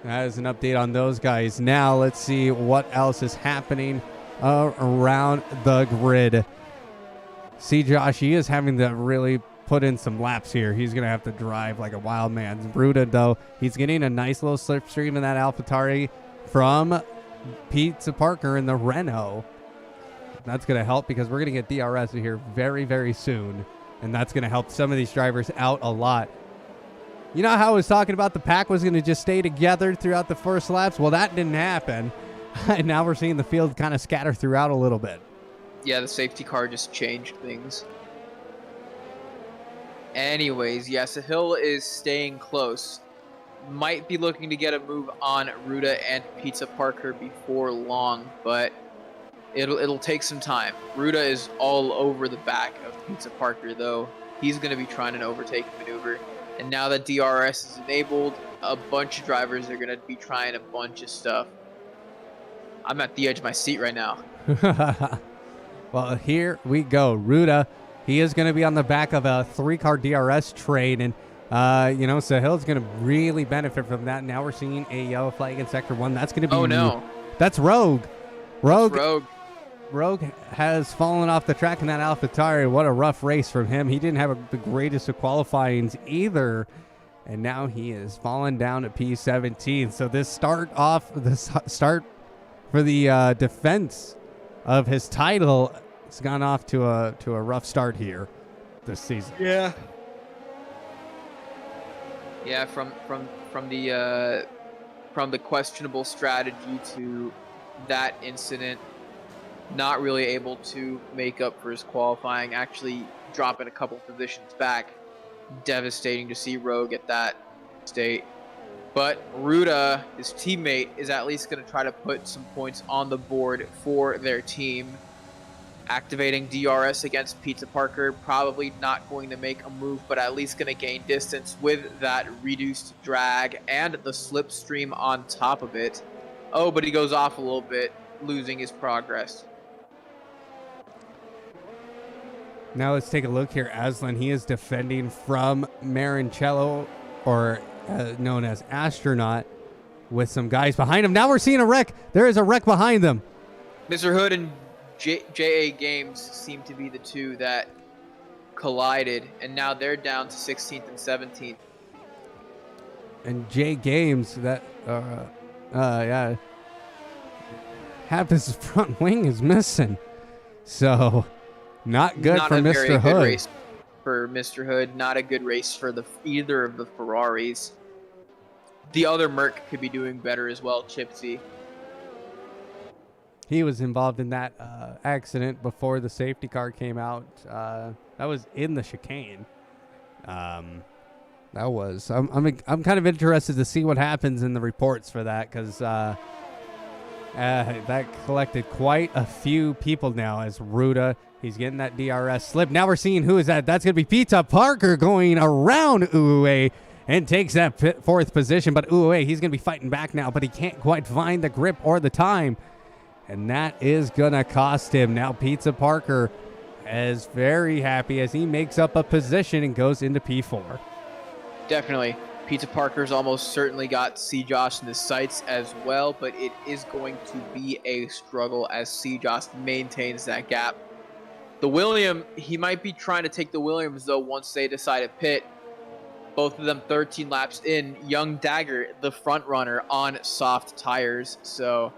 That is an update on those guys. Now let's see what else is happening around the grid. See, Josh, he is having to really put in some laps here. He's going to have to drive like a wild man. Bruda, though, he's getting a nice little slipstream in that AlphaTauri from Pizza Parker in the Renault. That's going to help, because we're going to get DRS here very, very soon, and that's going to help some of these drivers out a lot. You know how I was talking about the pack was going to just stay together throughout the first laps? Well, that didn't happen. And now we're seeing the field kind of scatter throughout a little bit. Yeah, the safety car just changed things. Anyways, yeah, Sahil is staying close. might be looking to get a move on Ruda and Pizza Parker before long, but it'll take some time. Ruda is all over the back of Pizza Parker, though. He's going to be trying an overtaking maneuver. And now that DRS is enabled, a bunch of drivers are going to be trying a bunch of stuff. I'm at the edge of my seat right now. Well, here we go. Ruda, he is going to be on the back of a 3-car DRS train, and Sahil's going to really benefit from that. Now we're seeing a yellow flag in Sector 1. That's going to be... Oh, no. That's Rogue. Rogue has fallen off the track in that AlphaTauri. What a rough race from him. He didn't have the greatest of qualifyings either, and now he is fallen down to P17. So this start for the defense of his title has gone off to a rough start here this season. Yeah, from the questionable strategy to that incident, not really able to make up for his qualifying, actually dropping a couple positions back. Devastating to see Rogue at that state. But Ruda, his teammate, is at least going to try to put some points on the board for their team. Activating DRS against Pizza Parker, probably not going to make a move, but at least going to gain distance with that reduced drag and the slipstream on top of it. Oh, but he goes off a little bit, losing his progress. Now let's take a look here. Aslan, he is defending from Marincello, or known as Astronaut, with some guys behind him. Now we're seeing a wreck. There is a wreck behind them. Mr. Hood and JA Games seem to be the two that collided, and now they're down to 16th and 17th. And J Games, that half his front wing is missing. So not good for Mr. Hood. Race for Mr. Hood. Not a good race for either of the Ferraris. The other Merc could be doing better as well, Chipsy. He was involved in that accident before the safety car came out. That was in the chicane. I'm kind of interested to see what happens in the reports for that, because that collected quite a few people now. As Ruda, he's getting that DRS slip. Now we're seeing who is that. That's going to be Pizza Parker going around Uwe and takes that fourth position. But Uwe, he's going to be fighting back now, but he can't quite find the grip or the time. And that is going to cost him. Now Pizza Parker is very happy as he makes up a position and goes into P4. Definitely. Pizza Parker's almost certainly got C-Josh in his sights as well, but it is going to be a struggle as C-Josh maintains that gap. The William, he might be trying to take the Williams, though, once they decide to pit. Both of them 13 laps in. Young Dagger, the front runner, on soft tires. So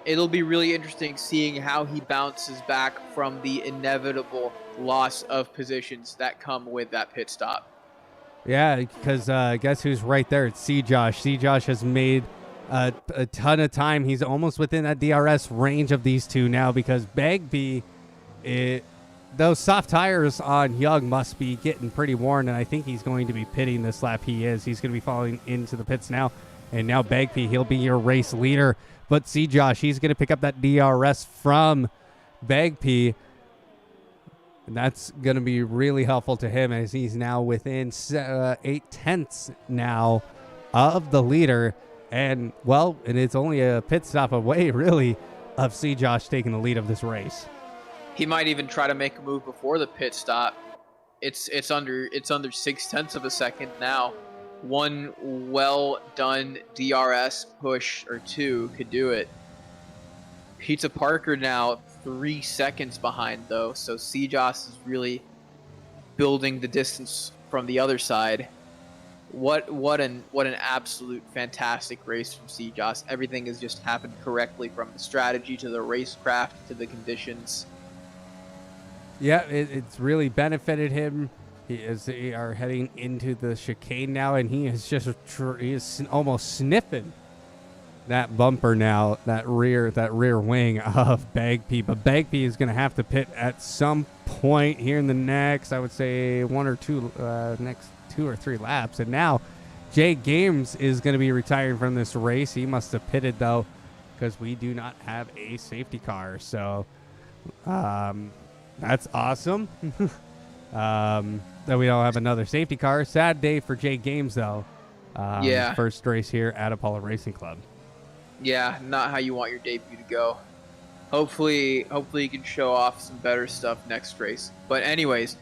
it'll be really interesting seeing how he bounces back from the inevitable loss of positions that come with that pit stop. Yeah, because guess who's right there? It's C-Josh. C-Josh has made a ton of time. He's almost within that DRS range of these two now, because Bagby, those soft tires on Young must be getting pretty worn, and I think he's going to be pitting this lap. He's going to be falling into the pits now. And now Bagby, he'll be your race leader. But C-Josh, he's going to pick up that DRS from Bagby. And that's going to be really helpful to him, as he's now within 8/10 now of the leader. And, well, and it's only a pit stop away, really, of C-Josh taking the lead of this race. He might even try to make a move before the pit stop. It's under 0.6 of a second now. One well done DRS push or two could do it. Pizza Parker now 3 seconds behind, though, so C-Josh is really building the distance from the other side. What an absolute fantastic race from C-Josh. Everything has just happened correctly, from the strategy to the racecraft to the conditions. Yeah, it's really benefited him. They are heading into the chicane now, and he is almost sniffing that bumper now, that rear wing of Bagby. But Bagby is going to have to pit at some point here in the next, I would say, next 2 or 3 laps. And now Jay Games is going to be retiring from this race. He must have pitted, though, because we do not have a safety car. So that's awesome that we don't have another safety car. Sad day for Jay Games, though. Yeah. First race here at Apollo Racing Club. Yeah, not how you want your debut to go. Hopefully you can show off some better stuff next race. But anyways,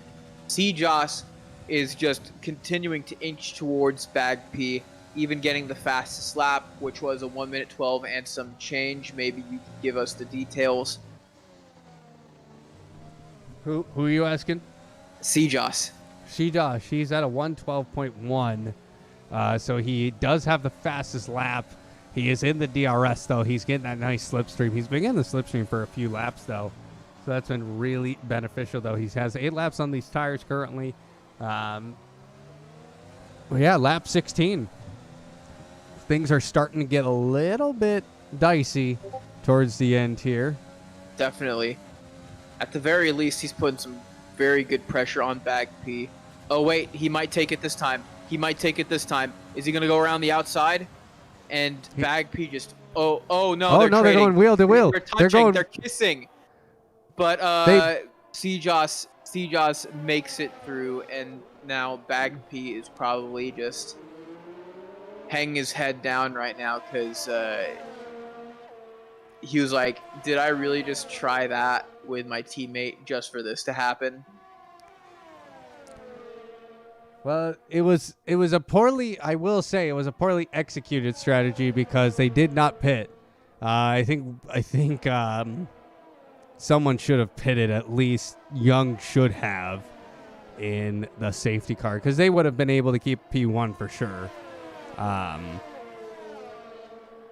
C-Joss is just continuing to inch towards Bag P, even getting the fastest lap, which was a 1:12 and some change. Maybe you can give us the details. Who are you asking? C-Joss. C-Joss. She's at a 1:12.1. So he does have the fastest lap. He is in the DRS, though. He's getting that nice slipstream. He's been in the slipstream for a few laps, though. So that's been really beneficial, though. He has 8 laps on these tires currently. Well, yeah, lap 16. Things are starting to get a little bit dicey towards the end here. Definitely. At the very least, he's putting some very good pressure on Bag P. Oh, wait, he might take it this time. Is he going to go around the outside? And Bag P just, oh no. Oh, no, they're going wheel to wheel. They're touching, they're kissing. But C-Joss makes it through, and now Bag P is probably just hanging his head down right now because he was like, did I really just try that with my teammate just for this to happen? Well, it was a poorly, I will say, it was a poorly executed strategy because they did not pit. I think someone should have pitted, at least Young should have, in the safety car because they would have been able to keep P1 for sure.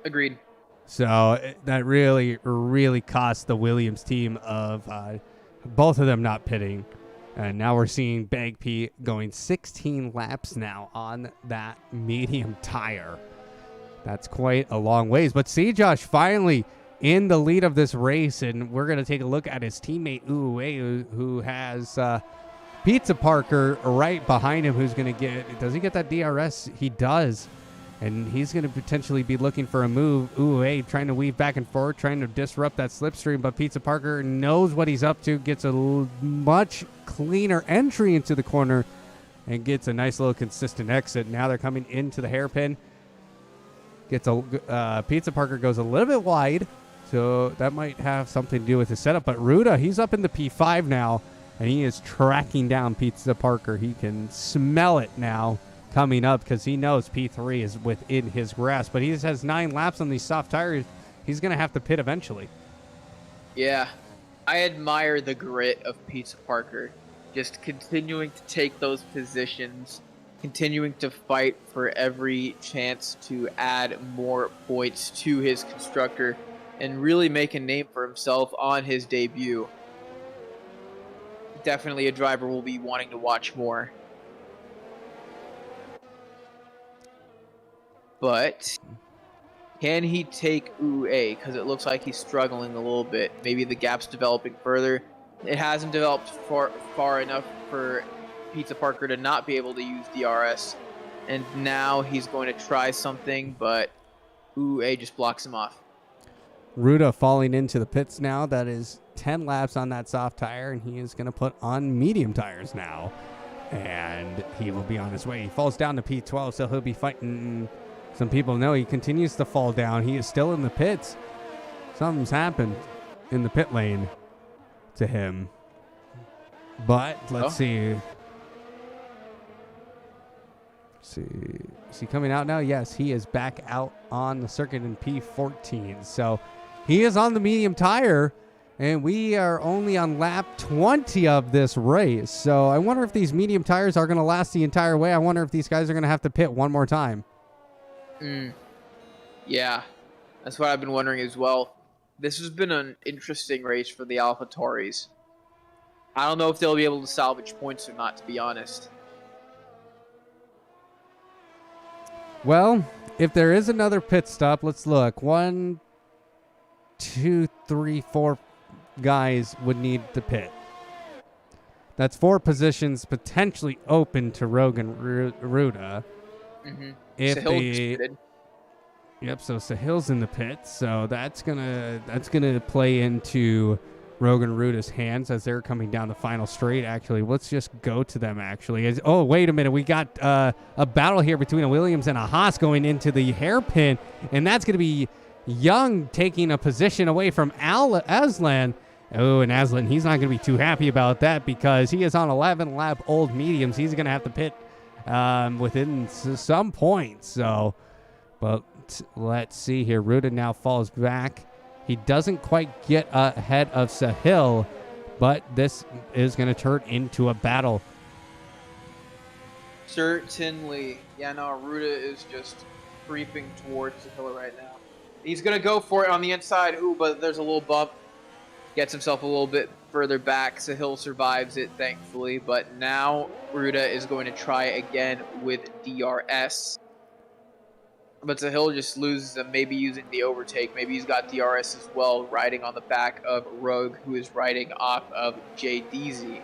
Agreed. So that really, really cost the Williams team of both of them not pitting. And now we're seeing Bag P going 16 laps now on that medium tire. That's quite a long ways. But C-Josh finally in the lead of this race, and we're going to take a look at his teammate Uwe, who has Pizza Parker right behind him, who's going to get... Does he get that DRS? He does. And he's going to potentially be looking for a move. Uwe trying to weave back and forth, trying to disrupt that slipstream, but Pizza Parker knows what he's up to, gets a much cleaner entry into the corner, and gets a nice little consistent exit. Now they're coming into the hairpin. Pizza Parker goes a little bit wide, so that might have something to do with his setup. But Ruda, he's up in the P5 now, and he is tracking down Pizza Parker. He can smell it now coming up because he knows P3 is within his grasp. But he just has 9 laps on these soft tires. He's going to have to pit eventually. Yeah. I admire the grit of Pizza Parker. Just continuing to take those positions, continuing to fight for every chance to add more points to his constructor, and really make a name for himself on his debut. Definitely a driver we'll be wanting to watch more. But can he take Uwe? Because it looks like he's struggling a little bit. Maybe the gap's developing further. It hasn't developed far enough for Pizza Parker to not be able to use DRS. And now he's going to try something, but Uwe just blocks him off. Ruda falling into the pits now. That is 10 laps on that soft tire, and he is going to put on medium tires now. And he will be on his way. He falls down to P12, so he'll be fighting... Some people know he continues to fall down. He is still in the pits. Something's happened in the pit lane to him. But let's see. Is he coming out now? Yes, he is back out on the circuit in P14. So he is on the medium tire, and we are only on lap 20 of this race. So I wonder if these medium tires are going to last the entire way. I wonder if these guys are going to have to pit one more time. Yeah, that's what I've been wondering as well. This has been an interesting race for the AlphaTauris. I don't know if they'll be able to salvage points or not, to be honest. Well, if there is another pit stop, let's look. 1, 2, 3, 4 guys would need to pit. That's 4 positions potentially open to Rogan Ruda. Mm-hmm. If Sahil they, just pitted. yep. So Sahil's in the pit, so that's gonna play into Rogan Ruta's hands as they're coming down the final straight. Actually, let's just go to them. Actually, oh wait a minute, we got a battle here between a Williams and a Haas going into the hairpin, and that's gonna be Young taking a position away from Aslan. Oh, and Aslan, he's not going to be too happy about that because he is on 11 lap old mediums. He's going to have to pit within some points. So, but let's see here. Ruda now falls back. He doesn't quite get ahead of Sahil, but this is going to turn into a battle. Certainly. Yeah, no, Ruda is just creeping towards Sahil right now. He's going to go for it on the inside. Ooh, but there's a little bump. Gets himself a little bit further back. Sahil survives it, thankfully. But now Ruda is going to try again with DRS. But Sahil just loses him, maybe using the overtake. Maybe he's got DRS as well, riding on the back of Rogue, who is riding off of JDZ.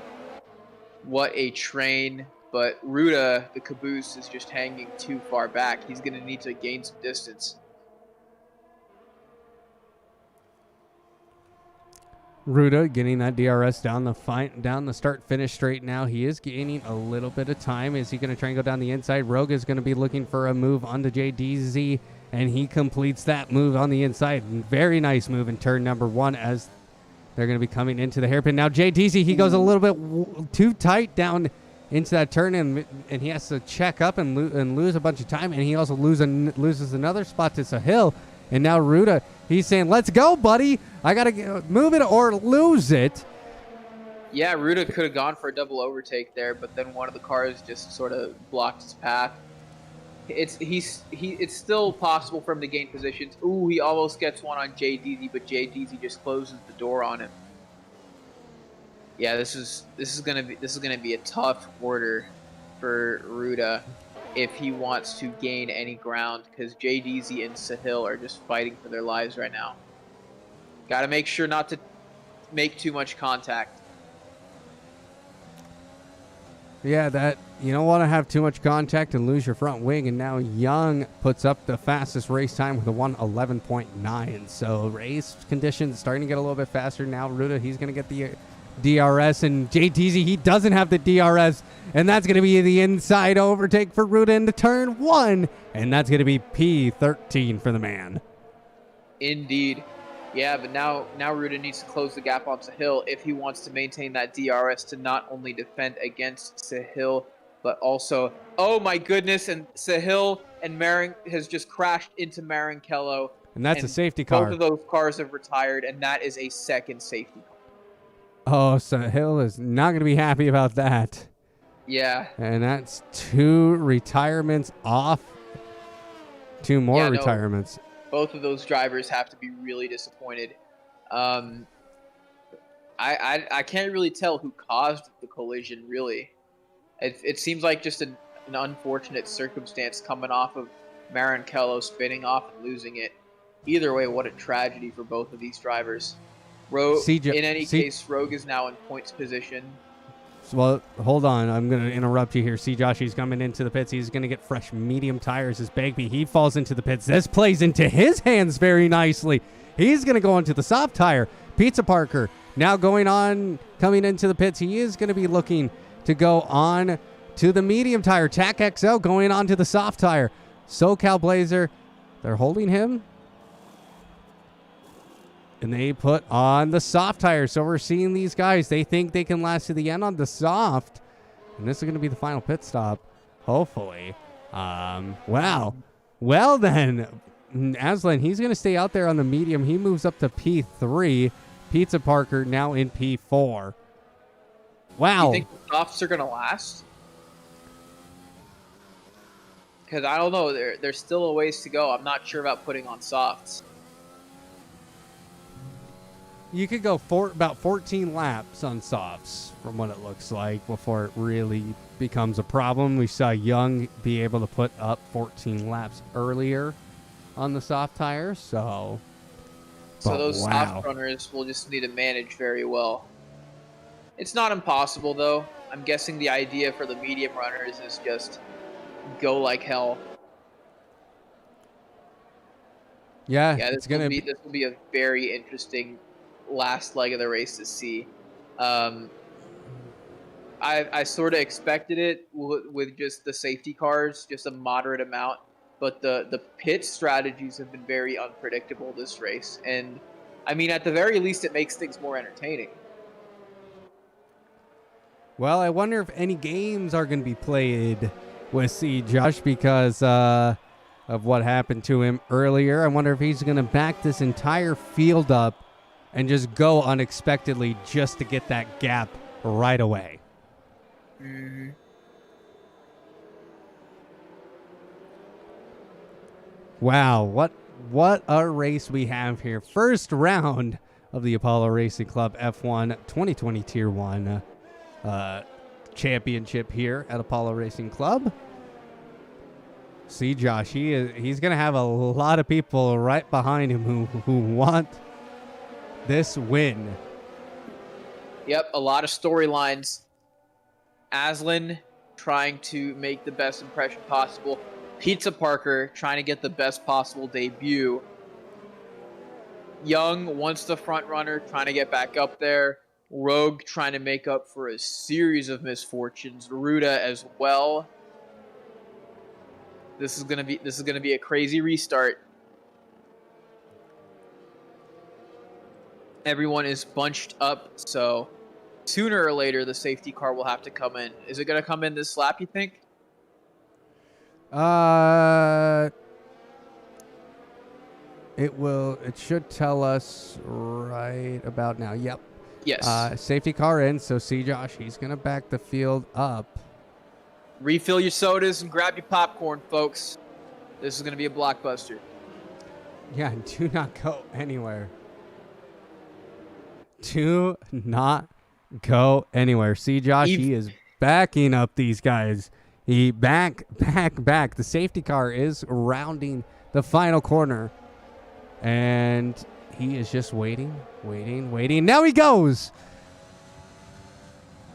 What a train. But Ruda, the caboose, is just hanging too far back. He's going to need to gain some distance. Ruda getting that DRS down the start-finish straight now. He is gaining a little bit of time. Is he going to try and go down the inside? Rogue is going to be looking for a move onto JDZ, and he completes that move on the inside. Very nice move in turn number 1 as they're going to be coming into the hairpin. Now JDZ, he goes a little bit too tight down into that turn, and he has to check up and lose a bunch of time, and he also loses another spot to Sahil. And now Ruda, he's saying, let's go, buddy. I got to move it or lose it. Yeah, Ruda could have gone for a double overtake there, but then one of the cars just sort of blocked his path. It's still possible for him to gain positions. Ooh, he almost gets one on JDZ, but JDZ just closes the door on him. Yeah, this is gonna be a tough order for Ruda if he wants to gain any ground, because JDZ and Sahil are just fighting for their lives right now. Got to make sure not to make too much contact. Yeah, that you don't want to have too much contact and lose your front wing. And now Young puts up the fastest race time with a 1:11.9. So race conditions starting to get a little bit faster now. Ruda, he's going to get the DRS, and JTZ, he doesn't have the DRS, and that's going to be the inside overtake for Ruda into turn 1, and that's going to be P13 for the man. Indeed. Yeah, but now Ruda needs to close the gap on Sahil if he wants to maintain that DRS to not only defend against Sahil, but also, oh my goodness, and Sahil and Marin has just crashed into Marinkello. And that's a safety car. Both of those cars have retired, and that is a second safety car. Oh, Sahil is not going to be happy about that. Yeah. And that's 2 retirements off. 2 more retirements. Both of those drivers have to be really disappointed. I can't really tell who caused the collision, really. It seems like just an unfortunate circumstance coming off of Marinkello spinning off and losing it. Either way, what a tragedy for both of these drivers. In any case, Rogue is now in points position. Well, hold on. I'm going to interrupt you here. See, Josh, he's coming into the pits. He's going to get fresh medium tires as Bagby. He falls into the pits. This plays into his hands very nicely. He's going to go into the soft tire. Pizza Parker now coming into the pits. He is going to be looking to go on to the medium tire. Tac XL going on to the soft tire. SoCal Blazer, they're holding him. And they put on the soft tire. So we're seeing these guys. They think they can last to the end on the soft. And this is going to be the final pit stop, hopefully. Wow. Well, then, Aslan, he's going to stay out there on the medium. He moves up to P3. Pizza Parker now in P4. Wow. Do you think the softs are going to last? Because I don't know. There's still a ways to go. I'm not sure about putting on softs. You could go about 14 laps on softs from what it looks like before it really becomes a problem. We saw Young be able to put up 14 laps earlier on the soft tires. So those soft runners will just need to manage very well. It's not impossible, though. I'm guessing the idea for the medium runners is just go like hell. Yeah, Yeah, it's gonna be. this will be a very interesting last leg of the race to see. I sort of expected it with just the safety cars, just a moderate amount, but the pit strategies have been very unpredictable this race, and I mean at the very least it makes things more entertaining. Well, I wonder if any games are going to be played with C. Josh because of what happened to him earlier. I wonder if he's going to back this entire field up and just go unexpectedly just to get that gap right away. Mm-hmm. Wow, what a race we have here. First round of the Apollo Racing Club F1 2020 Tier 1 championship here at Apollo Racing Club. See, Josh, he's going to have a lot of people right behind him who want this win. Yep, a lot of storylines. Aslan trying to make the best impression possible. Pizza Parker trying to get the best possible debut. Young, once the front runner, trying to get back up there. Rogue trying to make up for a series of misfortunes. Ruda as well. This is gonna be a crazy restart. Everyone is bunched up, so sooner or later the safety car will have to come in. Is it gonna come in this lap, you think? It will. It should tell us right about now. Yep. Yes. Safety car in, so see Josh, he's gonna back the field up. Refill your sodas and grab your popcorn, folks. This is gonna be a blockbuster. Yeah, do not go anywhere. Do not go anywhere. See Josh, he is backing up these guys. He back. The safety car is rounding the final corner. And he is just waiting. Now he goes.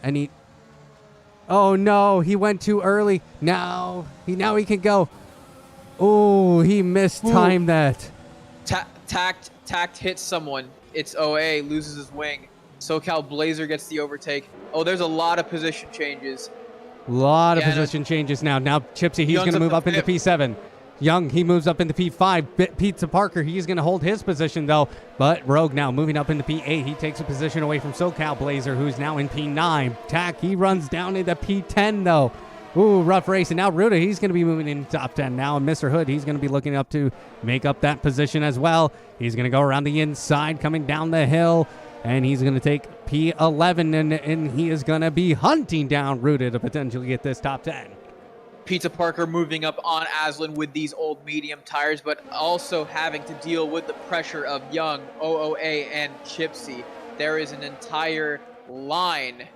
And he... Oh, no. He went too early. Now he can go. Oh, he mistimed that. Tact hits someone. It's OA, loses his wing. SoCal Blazer gets the overtake. Oh, there's a lot of position changes. A lot of position changes now. Now, Chipsy, he's going to move up into P7. Young, he moves up into P5. Pizza Parker, he's going to hold his position, though. But Rogue now moving up into P8. He takes a position away from SoCal Blazer, who's now in P9. Tack, he runs down into P10, though. Ooh, rough race. And now Ruda, he's going to be moving into top 10 now. And Mr. Hood, he's going to be looking up to make up that position as well. He's going to go around the inside, coming down the hill. And he's going to take P11, and he is going to be hunting down Ruda to potentially get this top 10. Pizza Parker moving up on Aslan with these old medium tires, but also having to deal with the pressure of Young, OOA, and Chipsy. There is an entire line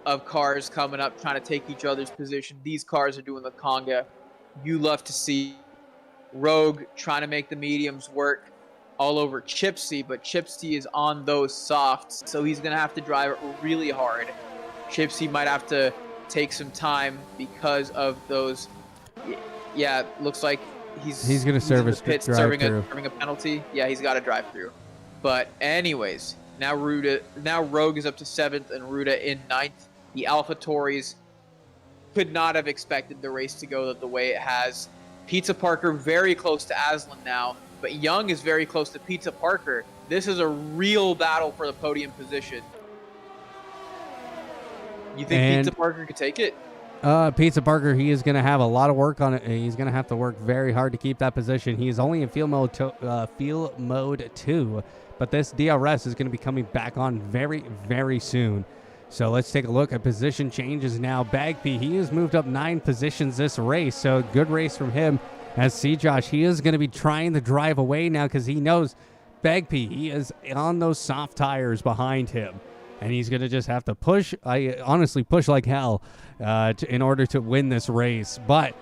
of cars coming up trying to take each other's position. These cars are doing the conga. You love to see Rogue trying to make the mediums work all over Chipsy, but Chipsy is on those softs, so he's going to have to drive it really hard. Chipsy might have to take some time because of those. Yeah, looks like he's going to service the pit serving a penalty. Yeah, he's got to drive through. But anyways, now Rogue is up to 7th and Ruda in 9th. The AlphaTauris could not have expected the race to go the way it has. Pizza Parker very close to Aslan now, but Young is very close to Pizza Parker. This is a real battle for the podium position. You think Pizza Parker could take it? Pizza Parker, he is going to have a lot of work on it. He's going to have to work very hard to keep that position. He's only in field mode 2, but this DRS is going to be coming back on very, very soon. So let's take a look at position changes now. Bagby, he has moved up 9 positions this race, so good race from him. As C. Josh, he is going to be trying to drive away now because he knows Bagby, he is on those soft tires behind him. And he's going to just have to push, honestly push like hell in order to win this race. But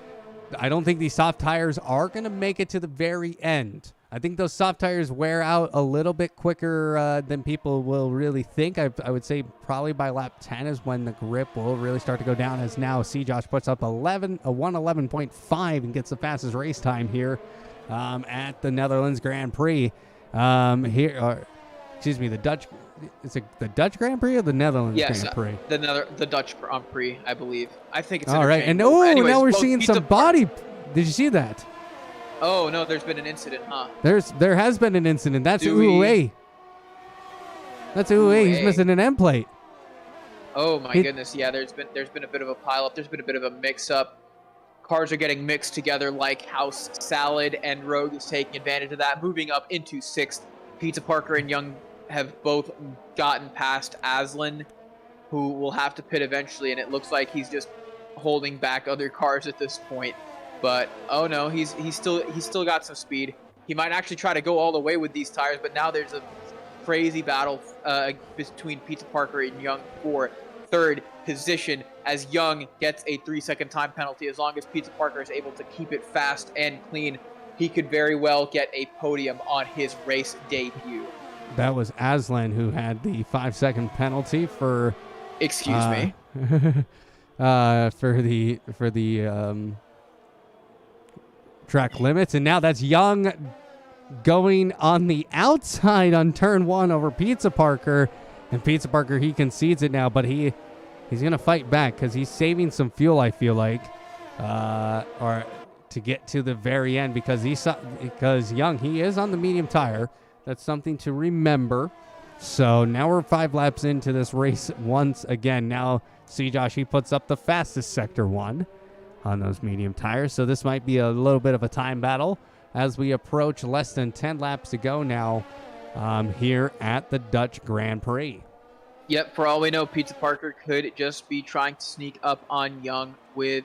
I don't think these soft tires are going to make it to the very end. I think those soft tires wear out a little bit quicker than people will really think. I would say probably by lap 10 is when the grip will really start to go down, as now C. Josh puts up a 1:11.5 and gets the fastest race time here at the Netherlands Grand Prix. The Dutch. Is it the Dutch Grand Prix or the Netherlands Grand Prix? The Dutch Grand Prix, I believe. I think it's all right. And anyways, now we're seeing some body. Did you see that? Oh no, there's been an incident, huh? There has been an incident. That's Uwe. That's Uwe. He's missing an end plate. Oh my goodness, yeah. There's been a bit of a pileup. There's been a bit of a mix-up. Cars are getting mixed together like house salad, and Rogue is taking advantage of that, moving up into 6th. Pizza Parker and Young have both gotten past Aslan, who will have to pit eventually, and it looks like he's just holding back other cars at this point. But oh no, he's still got some speed. He might actually try to go all the way with these tires, but now there's a crazy battle between Pizza Parker and Young for 3rd position, as Young gets a 3-second time penalty. As long as Pizza Parker is able to keep it fast and clean, he could very well get a podium on his race debut. That was Aslan who had the 5-second penalty for. Excuse me. For the track limits, and now that's Young going on the outside on turn 1 over Pizza Parker, and Pizza Parker, he concedes it now, but he's gonna fight back because he's saving some fuel, I feel like, or to get to the very end, because Young, he is on the medium tire. That's something to remember. So now we're 5 laps into this race once again. Now C. Josh, he puts up the fastest sector 1 on those medium tires. So this might be a little bit of a time battle as we approach less than 10 laps to go now here at the Dutch Grand Prix. Yep, for all we know, Pizza Parker could just be trying to sneak up on Young with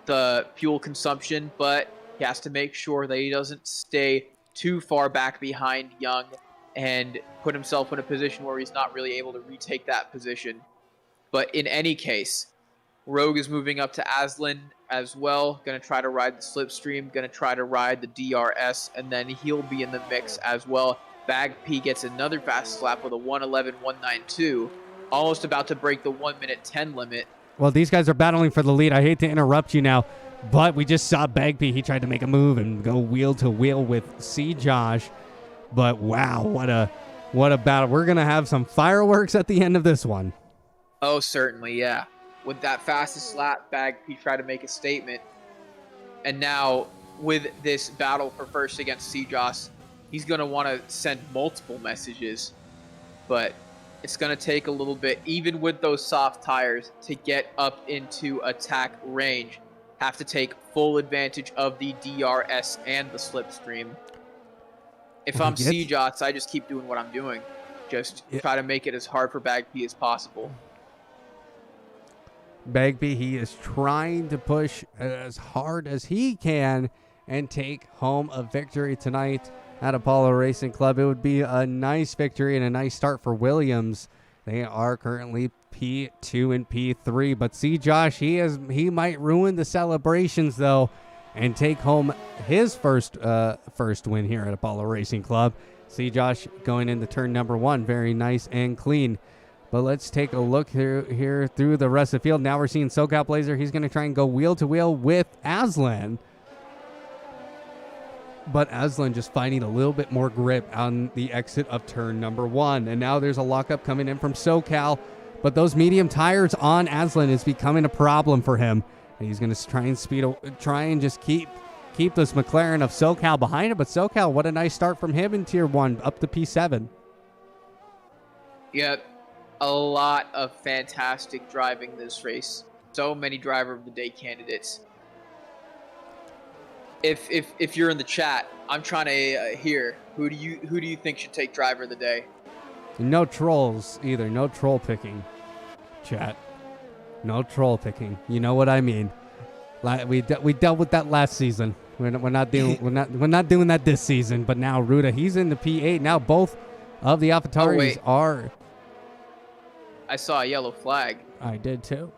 the fuel consumption, but he has to make sure that he doesn't stay too far back behind Young and put himself in a position where he's not really able to retake that position. But in any case, Rogue is moving up to Aslan as well, going to try to ride the slipstream, going to try to ride the DRS, and then he'll be in the mix as well. Bag P gets another fastest lap with a 1:11.192, almost about to break the 1:10 limit. Well, these guys are battling for the lead. I hate to interrupt you now, but we just saw Bag P. He tried to make a move and go wheel to wheel with C. Josh. But wow, what a battle. We're going to have some fireworks at the end of this one. Oh, certainly, yeah. With that fastest lap, Bag P tried to make a statement. And now, with this battle for first against C. Josh, he's going to want to send multiple messages. But it's going to take a little bit, even with those soft tires, to get up into attack range. Have to take full advantage of the DRS and the slipstream. If I'm C. Josh, I just keep doing what I'm doing. Just try to make it as hard for Bag P as possible. Bagby, he is trying to push as hard as he can and take home a victory tonight at Apollo Racing Club. It would be a nice victory and a nice start for Williams. They are currently P2 and P3, but see, Josh, he might ruin the celebrations though and take home his first win here at Apollo Racing Club. See, Josh going into turn number 1, very nice and clean. But let's take a look here through the rest of the field. Now we're seeing SoCal Blazer. He's going to try and go wheel to wheel with Aslan. But Aslan just finding a little bit more grip on the exit of turn number 1. And now there's a lockup coming in from SoCal. But those medium tires on Aslan is becoming a problem for him. And he's going to try and just keep this McLaren of SoCal behind him. But SoCal, what a nice start from him in Tier 1 up to P7. Yep. A lot of fantastic driving this race. So many driver of the day candidates. If you're in the chat, I'm trying to hear who do you think should take driver of the day? No trolls either. No troll picking. Chat. No troll picking. You know what I mean. We dealt with that last season. We're not doing that this season. But now Ruda, he's in the P8. Now both of the AlphaTauris are. I saw a yellow flag. I did too.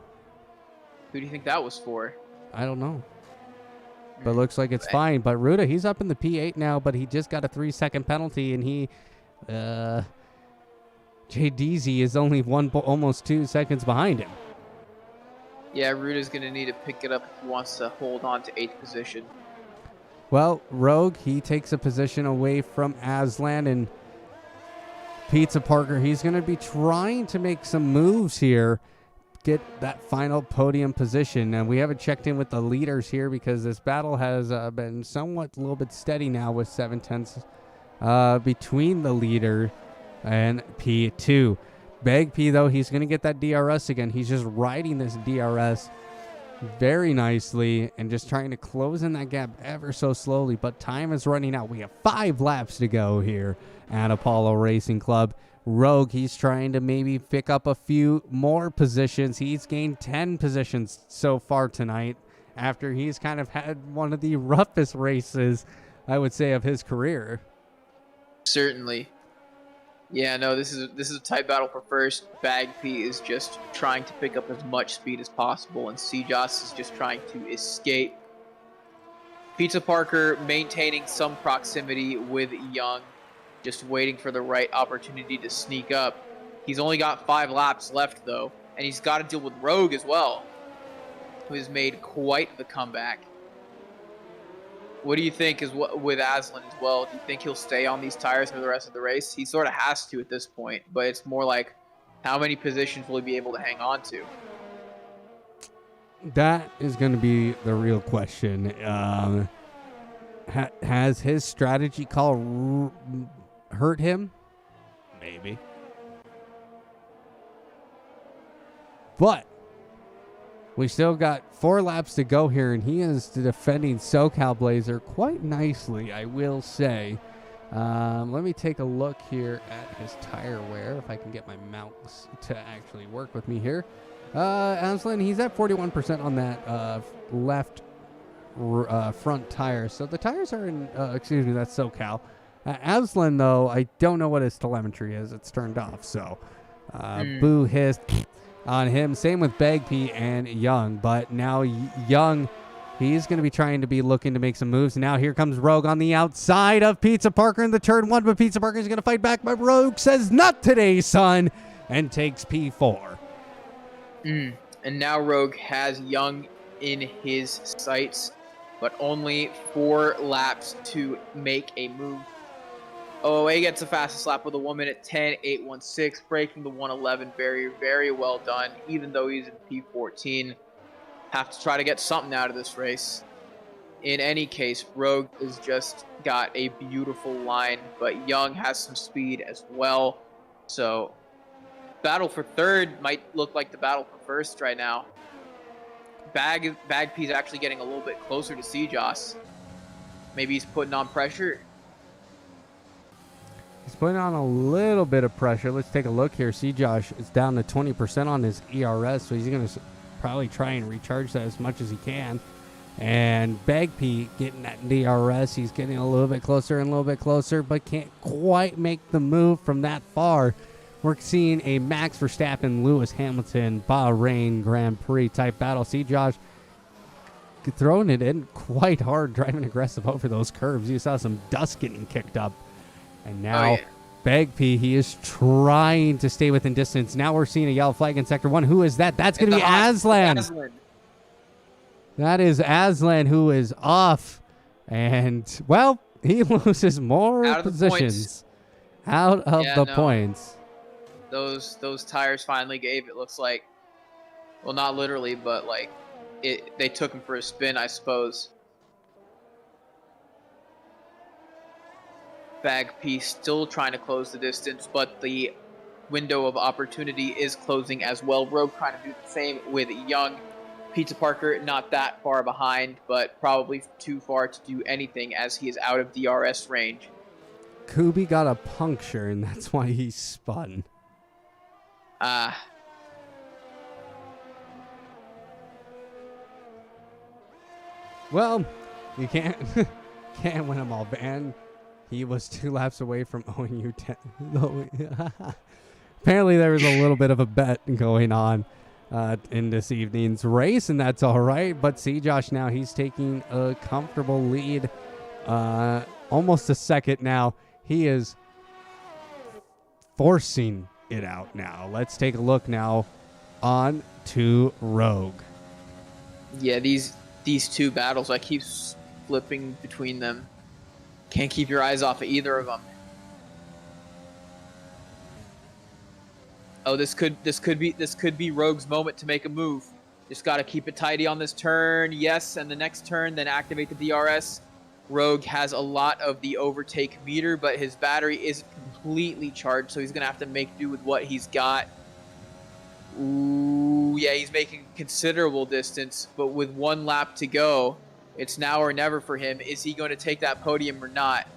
Who do you think that was for? I don't know. but looks like it's fine. But Ruda, he's up in the P8 now, but he just got a 3-second penalty, and JDZ is only almost 2 seconds behind him. Yeah, Ruda's going to need to pick it up if he wants to hold on to 8th position. Well, Rogue, he takes a position away from Aslan, and Pizza Parker, he's going to be trying to make some moves here, get that final podium position. And we haven't checked in with the leaders here because this battle has been somewhat a little bit steady now with 7/10 between the leader and P2. Beg P, though, he's going to get that DRS again. He's just riding this DRS very nicely and just trying to close in that gap ever so slowly. But time is running out. We have 5 laps to go here at Apollo Racing Club. Rogue, he's trying to maybe pick up a few more positions. He's gained 10 positions so far tonight after he's kind of had one of the roughest races, I would say, of his career. Certainly. Yeah, no, this is a tight battle for first. Bag P is just trying to pick up as much speed as possible, and Joss is just trying to escape. Pizza Parker maintaining some proximity with Young, just waiting for the right opportunity to sneak up. He's only got 5 laps left, though, and he's got to deal with Rogue as well, who has made quite the comeback. What do you think is with Aslan as well? Do you think he'll stay on these tires for the rest of the race? He sort of has to at this point, but it's more like how many positions will he be able to hang on to? That is going to be the real question. Has his strategy call hurt him? Maybe. But we still got 4 laps to go here, and he is defending SoCal Blazer quite nicely, I will say. Let me take a look here at his tire wear, if I can get my mouse to actually work with me here. Aslan, he's at 41% on that left front tire. So the tires are in, excuse me, that's SoCal. Aslan, though, I don't know what his telemetry is. It's turned off, so boo hiss on him. Same with Bagpy and Young, but now Young, he's going to be trying to be looking to make some moves. Now here comes Rogue on the outside of Pizza Parker in the turn 1, but Pizza Parker is going to fight back, but Rogue says, not today, son, and takes P4. And now Rogue has Young in his sights, but only 4 laps to make a move. OOA gets the fastest lap with a 1 minute 10.816, breaking the 1:11. Very, very well done, even though he's in P14. Have to try to get something out of this race. In any case, Rogue has just got a beautiful line, but Young has some speed as well. So, battle for third might look like the battle for first right now. Bagp's actually getting a little bit closer to Joss. Maybe he's putting on pressure. He's putting on a little bit of pressure. Let's take a look here. Josh is down to 20% on his ERS, so he's going to probably try and recharge that as much as he can. And Bagp getting that DRS. He's getting a little bit closer and a little bit closer, but can't quite make the move from that far. We're seeing a Max Verstappen, Lewis Hamilton, Bahrain Grand Prix type battle. Josh throwing it in quite hard, driving aggressive over those curves. You saw some dust getting kicked up. And now Bagp, he is trying to stay within distance. Now we're seeing a yellow flag in Sector 1. Who is that? That's going to be Aslan. That is Aslan, who is off. And, well, he loses more positions out of the points. Those tires finally gave, it looks like. Well, not literally, but, like, they took him for a spin, I suppose. Bagp still trying to close the distance, but the window of opportunity is closing as well. Rogue trying to do the same with Young. Pizza Parker not that far behind, but probably too far to do anything as he is out of DRS range. Kubi got a puncture, and that's why he spun. Well, you can't win them all, man. He was 2 laps away from owing you 10. Apparently, there was a little bit of a bet going on. in this evening's race, and that's all right. But see, Josh, now he's taking a comfortable lead, almost a second now. He is forcing it out now. Let's take a look now on to Rogue. Yeah, these two battles, I keep flipping between them. Can't keep your eyes off of either of them. Oh, this could be Rogue's moment to make a move. Just got to keep it tidy on this turn. Yes, and the next turn, then activate the DRS. Rogue has a lot of the overtake meter, but his battery isn't completely charged, so he's going to have to make do with what he's got. Ooh, yeah, he's making considerable distance, but with 1 lap to go, it's now or never for him. Is he going to take that podium or not?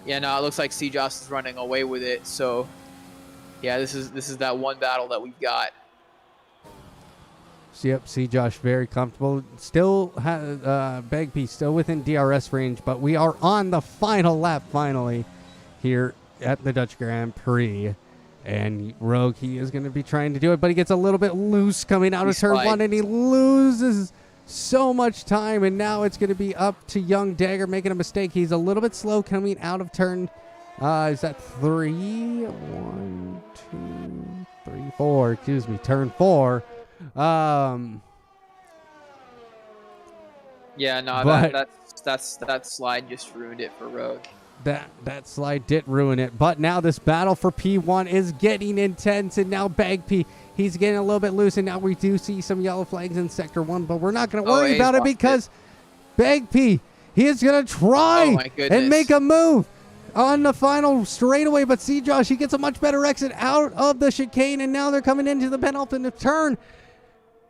Yeah, no, it looks like C-Joss is running away with it, so yeah, this is that one battle that we've got. So, yep, see Josh very comfortable. Still, Bagby still within DRS range, but we are on the final lap finally here at the Dutch Grand Prix. And Rogue, he is going to be trying to do it, but he gets a little bit loose coming out of turn 1, and he loses so much time. And now it's going to be up to Young Dagger making a mistake. He's a little bit slow coming out of turn. Is that 3? 1, 2, 3, 4. Excuse me, turn 4. Yeah, no, that slide just ruined it for Rogue. That slide did ruin it, but now this battle for P1 is getting intense, and now Bagby, he's getting a little bit loose, and now we do see some yellow flags in Sector 1, but we're not going to worry about it because Bagby, he is going to try and make a move on the final straightaway, but see, Josh, he gets a much better exit out of the chicane, and now they're coming into the penultimate turn.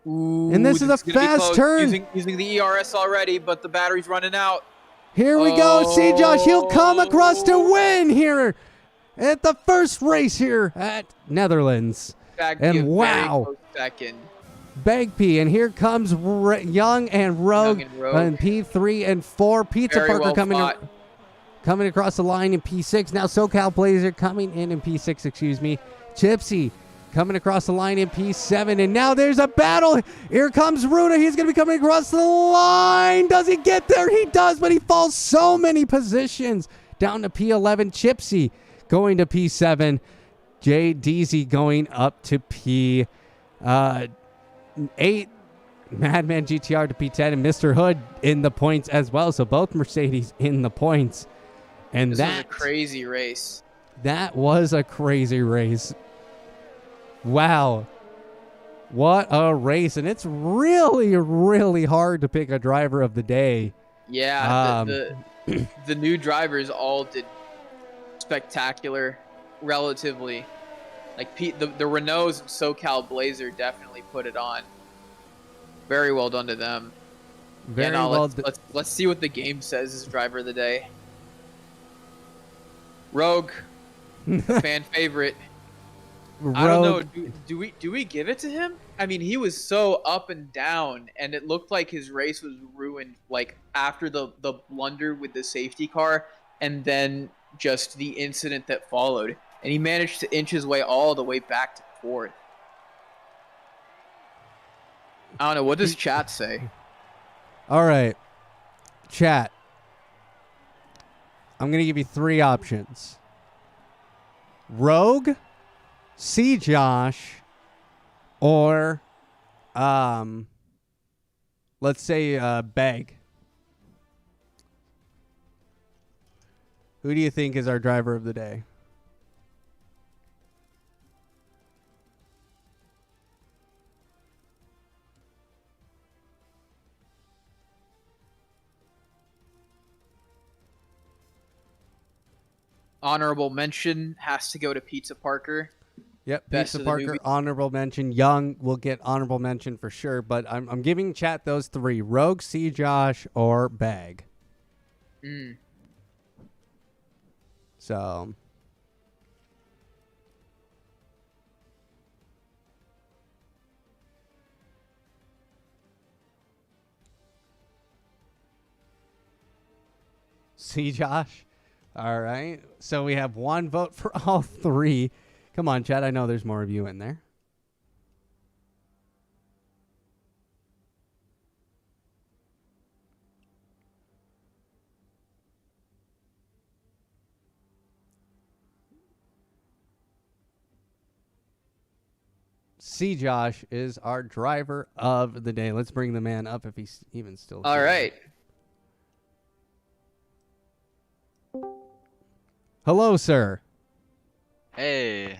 Ooh, and this is a fast turn. Using the ERS already, but the battery's running out. Here we go. See, Josh, he'll come across to win here at the first race here at Netherlands. And wow. Bagby, and here comes Young and Rogue in P3 and 4. Pizza Very Parker well coming across the line in P6. Now SoCal Blazer coming in P6, excuse me. Gypsy coming across the line in P7, and now there's a battle. Here comes Ruda. He's going to be coming across the line. Does he get there? He does, but he falls so many positions. Down to P11. Gypsy going to P7. Jay Deasy going up to P8. Madman GTR to P10, and Mr. Hood in the points as well. So both Mercedes in the points. And this was a crazy race. That was a crazy race. Wow. What a race. And it's really, really hard to pick a driver of the day. Yeah, the new drivers all did spectacular relatively. Like the Renaults and SoCal Blazer definitely put it on. Very well done to them. Very well. Let's see what the game says is driver of the day. Rogue, fan favorite. I don't know. Do we give it to him? I mean, he was so up and down, and it looked like his race was ruined. Like after the blunder with the safety car, and then just the incident that followed, and he managed to inch his way all the way back to 4th. I don't know. What does chat say? All right, chat. I'm gonna give you 3 options: Rogue, C. Josh, or let's say Bag. Who do you think is our driver of the day? Honorable mention has to go to Pizza Parker. Yep, Pizza Parker, honorable mention. Young will get honorable mention for sure, but I'm giving chat those 3: Rogue, C. Josh, or Bag. So C. Josh. All right. So we have 1 vote for all 3. Come on, Chad. I know there's more of you in there. C. Josh is our driver of the day. Let's bring the man up if he's even still All here. right. Hello, sir. Hey.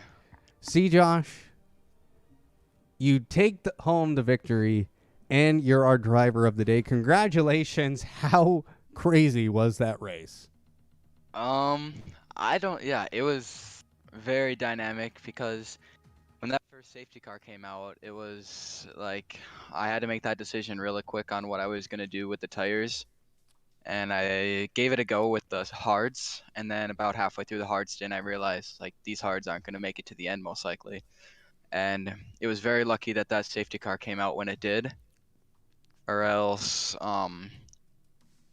C. Josh, you take home the victory, and you're our driver of the day. Congratulations. How crazy was that race? It was very dynamic because when that first safety car came out, it was like I had to make that decision really quick on what I was going to do with the tires. And I gave it a go with the hards, and then about halfway through the hard stint, I realized like these hards aren't going to make it to the end most likely. And it was very lucky that that safety car came out when it did, or else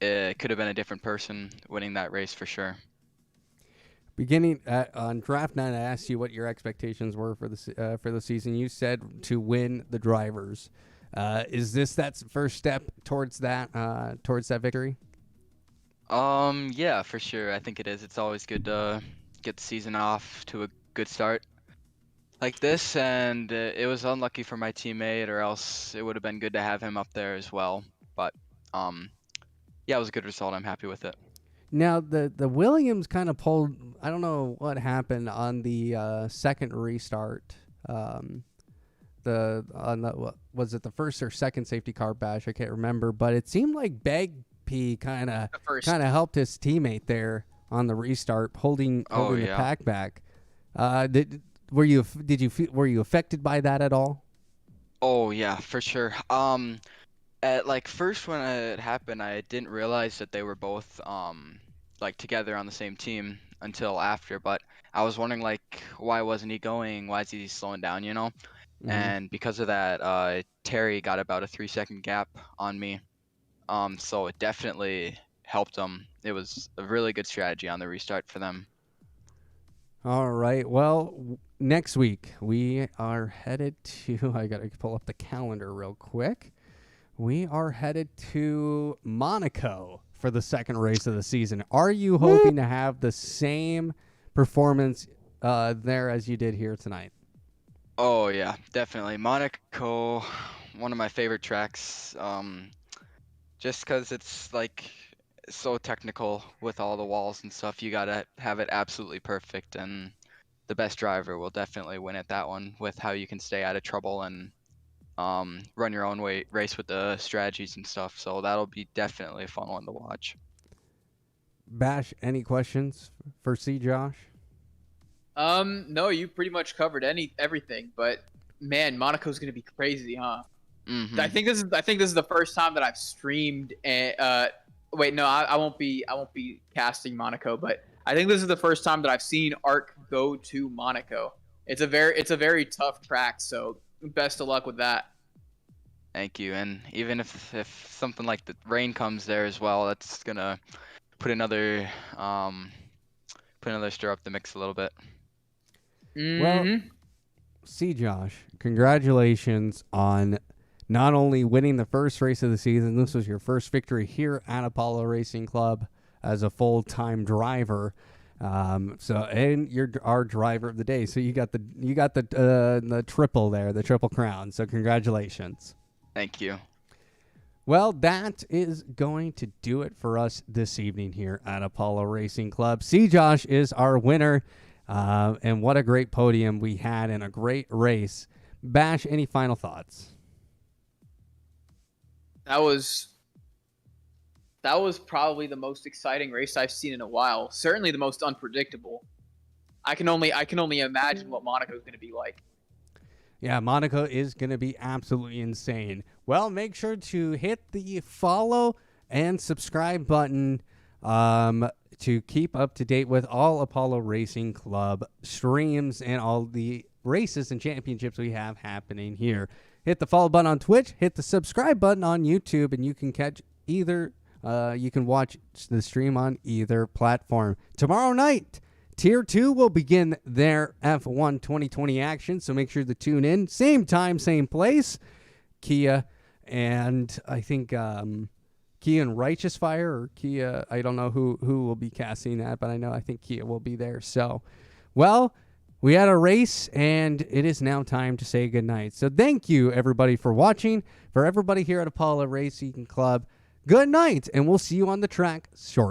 it could have been a different person winning that race for sure. Beginning on draft night, I asked you what your expectations were for the season. You said to win the drivers. Is this that first step towards that victory? Yeah, for sure. I think it is. It's always good to get the season off to a good start like this, and it was unlucky for my teammate, or else it would have been good to have him up there as well. But yeah, it was a good result. I'm happy with it. Now the Williams kind of pulled. I don't know what happened on the second restart. Was it the first or second safety car bash? I can't remember, but it seemed like Bagby kind of helped his teammate there on the restart, holding the pack back. Were you affected by that at all? Oh yeah, for sure. At like first when it happened, I didn't realize that they were both like together on the same team until after. But I was wondering like why wasn't he going? Why is he slowing down? You know? Mm-hmm. And because of that, Terry got about a 3-second gap on me. So it definitely helped them. It was a really good strategy on the restart for them. All right. Well, next week we are headed to. I got to pull up the calendar real quick. We are headed to Monaco for the second race of the season. Are you hoping to have the same performance there as you did here tonight? Oh yeah, definitely. Monaco, one of my favorite tracks. Just because it's like so technical with all the walls and stuff. You gotta have it absolutely perfect, and the best driver will definitely win at that one with how you can stay out of trouble and run your own race with the strategies and stuff. So that'll be definitely a fun one to watch. Bash, any questions for C. Josh? No, you pretty much covered everything, but man, Monaco's gonna be crazy, huh? Mm-hmm. I think this is the first time that I've streamed. Wait, no, I won't be casting Monaco, but I think this is the first time that I've seen Ark go to Monaco. It's a very tough track, so best of luck with that. Thank you. And even if something like the rain comes there as well, that's gonna put another stir up the mix a little bit. Mm-hmm. Well, C. Josh, congratulations on not only winning the first race of the season. This was your first victory here at Apollo Racing Club as a full-time driver. And you're our driver of the day. So you got the triple there, the triple crown. So congratulations. Thank you. Well, that is going to do it for us this evening here at Apollo Racing Club. C. Josh is our winner, and what a great podium we had and a great race. Bash, any final thoughts? That was probably the most exciting race I've seen in a while. Certainly the most unpredictable. I can only imagine what Monaco is going to be like. Yeah, Monaco is going to be absolutely insane. Well, make sure to hit the follow and subscribe button to keep up to date with all Apollo Racing Club streams and all the races and championships we have happening here. Hit the follow button on Twitch, hit the subscribe button on YouTube, and you can catch either. You can watch the stream on either platform. Tomorrow night, Tier 2 will begin their F1 2020 action, so make sure to tune in. Same time, same place. Kia and I think Kia and Righteous Fire, or Kia, I don't know who will be casting that, but I think Kia will be there. So, well, we had a race, and it is now time to say goodnight. So thank you, everybody, for watching. For everybody here at Apollo Racing Club, good night, and we'll see you on the track shortly.